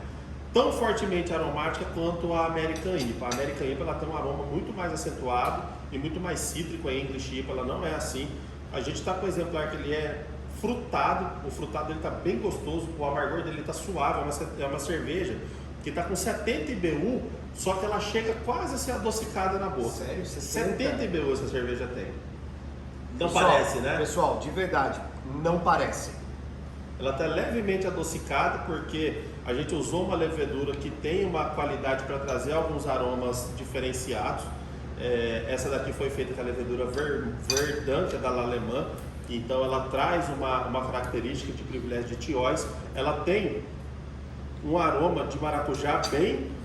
tão fortemente aromática quanto a American IPA. A American IPA ela tem um aroma muito mais acentuado e muito mais cítrico. A English IPA ela não é assim. A gente está com o exemplar que ele é frutado. O frutado dele está bem gostoso, o amargor dele está suave. É uma cerveja que está com 70 IBU, só que ela chega quase a ser adocicada na boca. Sério? 70 IBU essa cerveja tem. Não Pessoal, parece, né? Pessoal, de verdade, não parece. Ela está levemente adocicada porque a gente usou uma levedura que tem uma qualidade para trazer alguns aromas diferenciados. Essa daqui foi feita com a levedura Verdun, que é da L'Allemand. Então ela traz uma característica de privilégio de tióis. Ela tem um aroma de maracujá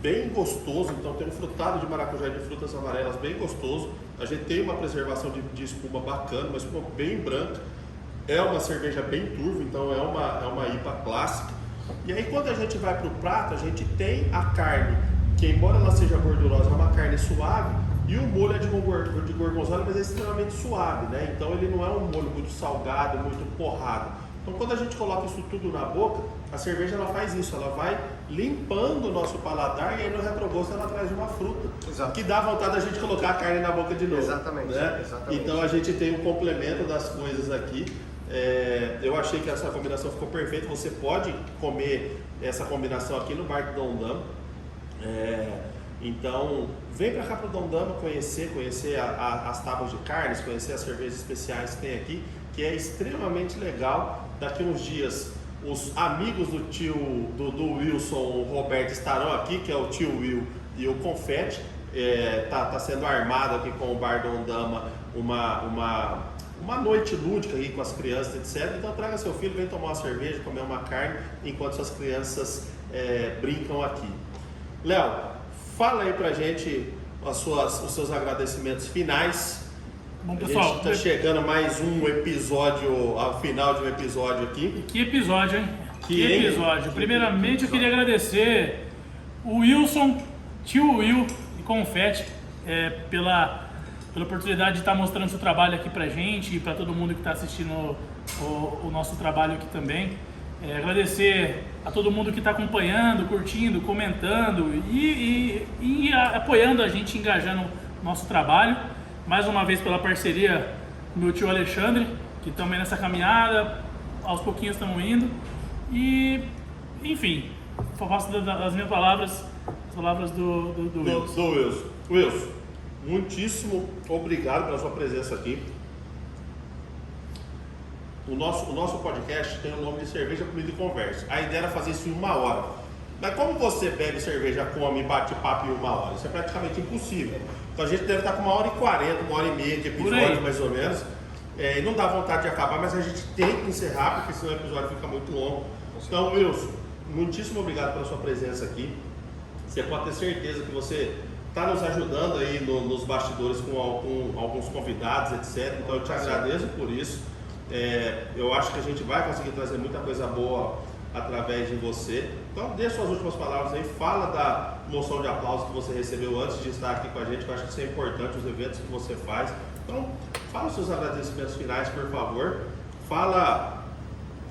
bem gostoso. Então tem um frutado de maracujá e de frutas amarelas bem gostoso. A gente tem uma preservação de espuma bacana, uma espuma bem branca. É uma cerveja bem turva, então é uma IPA clássica. E aí quando a gente vai para o prato, a gente tem a carne, que embora ela seja gordurosa, é uma carne suave, e o molho é de gorgonzola, mas é extremamente suave, né? Então ele não é um molho muito salgado, muito porrado. Então quando a gente coloca isso tudo na boca, a cerveja ela faz isso, ela vai limpando o nosso paladar e aí no retrogosto ela traz uma fruta. Exato. Que dá vontade da gente colocar a carne na boca de novo. Exatamente, Né? exatamente. Então a gente tem um complemento das coisas aqui. Eu achei que essa combinação ficou perfeita. Você pode comer essa combinação aqui no bar do Dom Dama. Então, vem para cá para o Dondama conhecer as tábuas de carnes, conhecer as cervejas especiais que tem aqui, que é extremamente legal. Daqui uns dias, os amigos do tio do Wilson, o Roberto, estarão aqui, que é o tio Will e o Confete. Tá sendo armado aqui com o Bar Dondama uma noite lúdica aí com as crianças, etc. Então traga seu filho, vem tomar uma cerveja, comer uma carne, enquanto suas crianças brincam aqui. Léo, fala aí pra gente os seus agradecimentos finais. Bom, pessoal, a gente tá chegando a mais um episódio, ao final de um episódio aqui. Que episódio, hein? Que episódio. Primeiramente, eu queria agradecer o Wilson, tio Will e Confete pela oportunidade de estar mostrando seu trabalho aqui pra gente e para todo mundo que está assistindo o nosso trabalho aqui também. Agradecer a todo mundo que está acompanhando, curtindo, comentando e apoiando a gente, engajando o nosso trabalho. Mais uma vez pela parceria do meu tio Alexandre, que também nessa caminhada, aos pouquinhos estamos indo. E, enfim, faço das minhas palavras, as palavras do Wilson. Do Wilson. Wilson, muitíssimo obrigado pela sua presença aqui. O nosso podcast tem o nome de Cerveja, Comida e Conversa. A ideia era fazer isso em 1 hora. Mas como você bebe cerveja, come e bate papo em 1 hora? Isso é praticamente impossível. Então a gente deve estar com 1h40, 1h30 de episódio mais ou menos. E não dá vontade de acabar, mas a gente tem que encerrar, porque senão o episódio fica muito longo. Então, Wilson, muitíssimo obrigado pela sua presença aqui. Você pode ter certeza que você está nos ajudando aí nos bastidores com alguns convidados, etc. Então eu te agradeço por isso. Eu acho que a gente vai conseguir trazer muita coisa boa através de você. Então deixa suas últimas palavras aí, fala da moção de aplauso que você recebeu antes de estar aqui com a gente, que eu acho que isso é importante, os eventos que você faz. Então fala os seus agradecimentos finais, por favor. Fala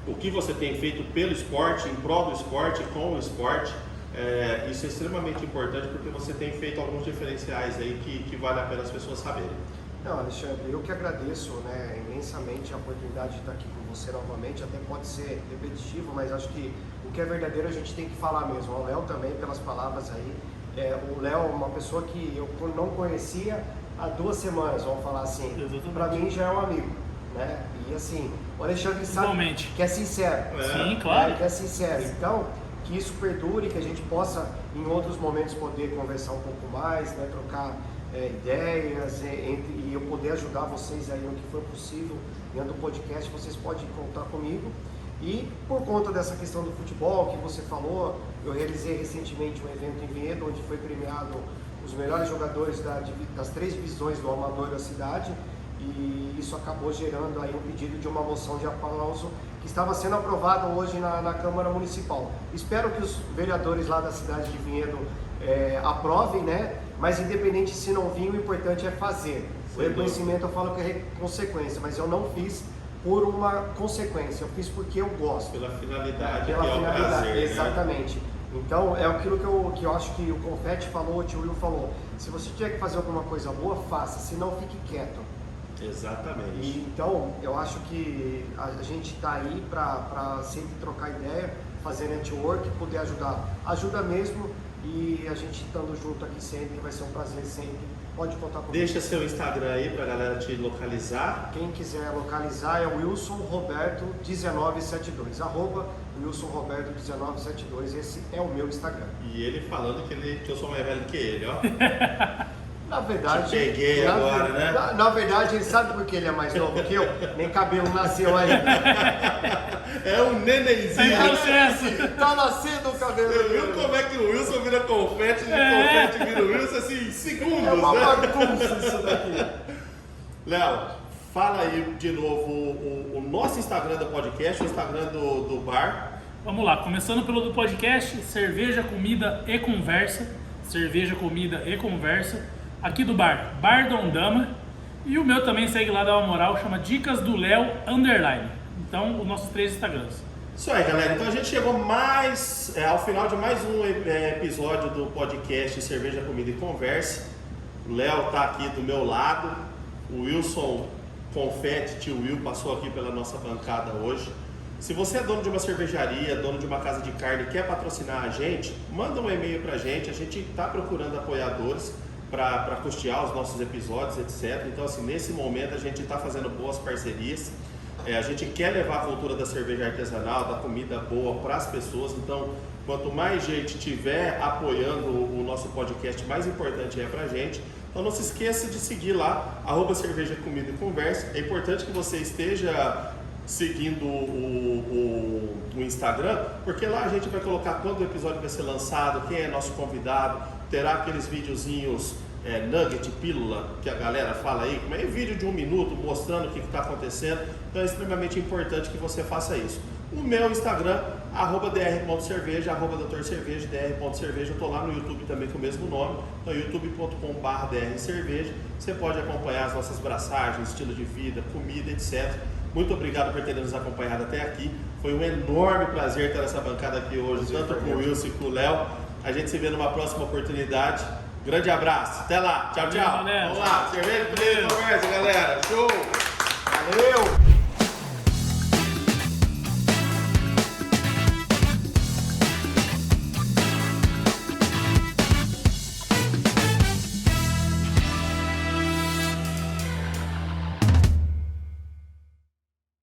o que você tem feito pelo esporte, em prol do esporte, com o esporte. Isso é extremamente importante porque você tem feito alguns diferenciais aí que vale a pena as pessoas saberem. Não, Alexandre, eu que agradeço imensamente a oportunidade de estar aqui com você novamente. Até pode ser repetitivo, mas acho que o que é verdadeiro a gente tem que falar mesmo. O Léo também, pelas palavras aí. O Léo é uma pessoa que eu não conhecia há 2 semanas, vamos falar assim. Para mim já é um amigo, né? E assim, o Alexandre sabe que é sincero. Sim, claro. Que é sincero. Então, que isso perdure, que a gente possa em outros momentos poder conversar um pouco mais, né? Trocar ideias e eu poder ajudar vocês aí no que for possível dentro do podcast. Vocês podem contar comigo. E por conta dessa questão do futebol que você falou, eu realizei recentemente um evento em Vinhedo onde foi premiado os melhores jogadores das 3 divisões do amador da cidade, e isso acabou gerando aí um pedido de uma moção de aplauso que estava sendo aprovada hoje na Câmara Municipal. Espero que os vereadores lá da cidade de Vinhedo aprovem, né? Mas independente se não vir, o importante é fazer. O reconhecimento eu falo que é consequência, mas eu não fiz por uma consequência, eu fiz porque eu gosto. Pela finalidade, pela finalidade, prazer, exatamente. Né? Então é aquilo que eu acho que o Confete falou, o tio Will falou. Se você tiver que fazer alguma coisa boa, faça, senão fique quieto. Exatamente. Então eu acho que a gente está aí para sempre trocar ideia, fazer network, poder ajudar. Ajuda mesmo. E a gente estando junto aqui sempre, vai ser um prazer sempre. Pode contar comigo. Deixa seu Instagram aí pra galera te localizar. Quem quiser localizar é Wilson Roberto 1972. Wilson Roberto 1972. Esse é o meu Instagram. E ele falando que eu sou mais velho que ele, ó. Na verdade, te peguei agora, né? Na verdade, ele sabe por que ele é mais novo que eu? Nem cabelo nasceu ainda. É um nenenzinho. Sem processo. Tá nascendo o cabelo. Você viu como é que o Wilson vira confete e o confete vira o Wilson assim em segundos, É uma né? bagunça isso daqui. Léo, fala aí de novo o nosso Instagram do podcast, o Instagram do bar. Vamos lá, começando pelo do podcast, Cerveja, Comida e Conversa. Cerveja, Comida e Conversa. Aqui do bar, Bar Dondama. E o meu também segue lá, dá uma moral, chama Dicas do Léo _. Então, os nossos 3 Instagrams. Isso aí, galera. Então a gente chegou ao final de mais um episódio do podcast Cerveja, Comida e Conversa. O Léo tá aqui do meu lado. O Wilson Confete, tio Will, passou aqui pela nossa bancada hoje. Se você é dono de uma cervejaria, dono de uma casa de carne e quer patrocinar a gente, manda um e-mail pra gente. A gente está procurando apoiadores para custear os nossos episódios, etc. Então, assim, nesse momento a gente está fazendo boas parcerias. A gente quer levar a cultura da cerveja artesanal, da comida boa para as pessoas. Então, quanto mais gente tiver apoiando o nosso podcast, mais importante é pra gente. Então não se esqueça de seguir lá, @cerveja, comida e conversa. É importante que você esteja seguindo o Instagram, porque lá a gente vai colocar quando o episódio vai ser lançado, quem é nosso convidado, terá aqueles videozinhos nugget, pílula, que a galera fala aí, como é vídeo de 1 minuto mostrando o que está acontecendo. Então é extremamente importante que você faça isso. O meu Instagram, @dr.cerveja, @doutorcerveja, dr.cerveja. Eu estou lá no YouTube também com o mesmo nome, então youtube.com/drcerveja. Você pode acompanhar as nossas braçagens, estilo de vida, comida, etc. Muito obrigado por ter nos acompanhado até aqui. Foi um enorme prazer ter essa bancada aqui hoje, tanto com o Wilson e com o Léo. A gente se vê numa próxima oportunidade. Grande abraço, até lá, tchau, tchau. Valeu, Vamos lá, cerveja, comida e conversa, galera. Show! Valeu!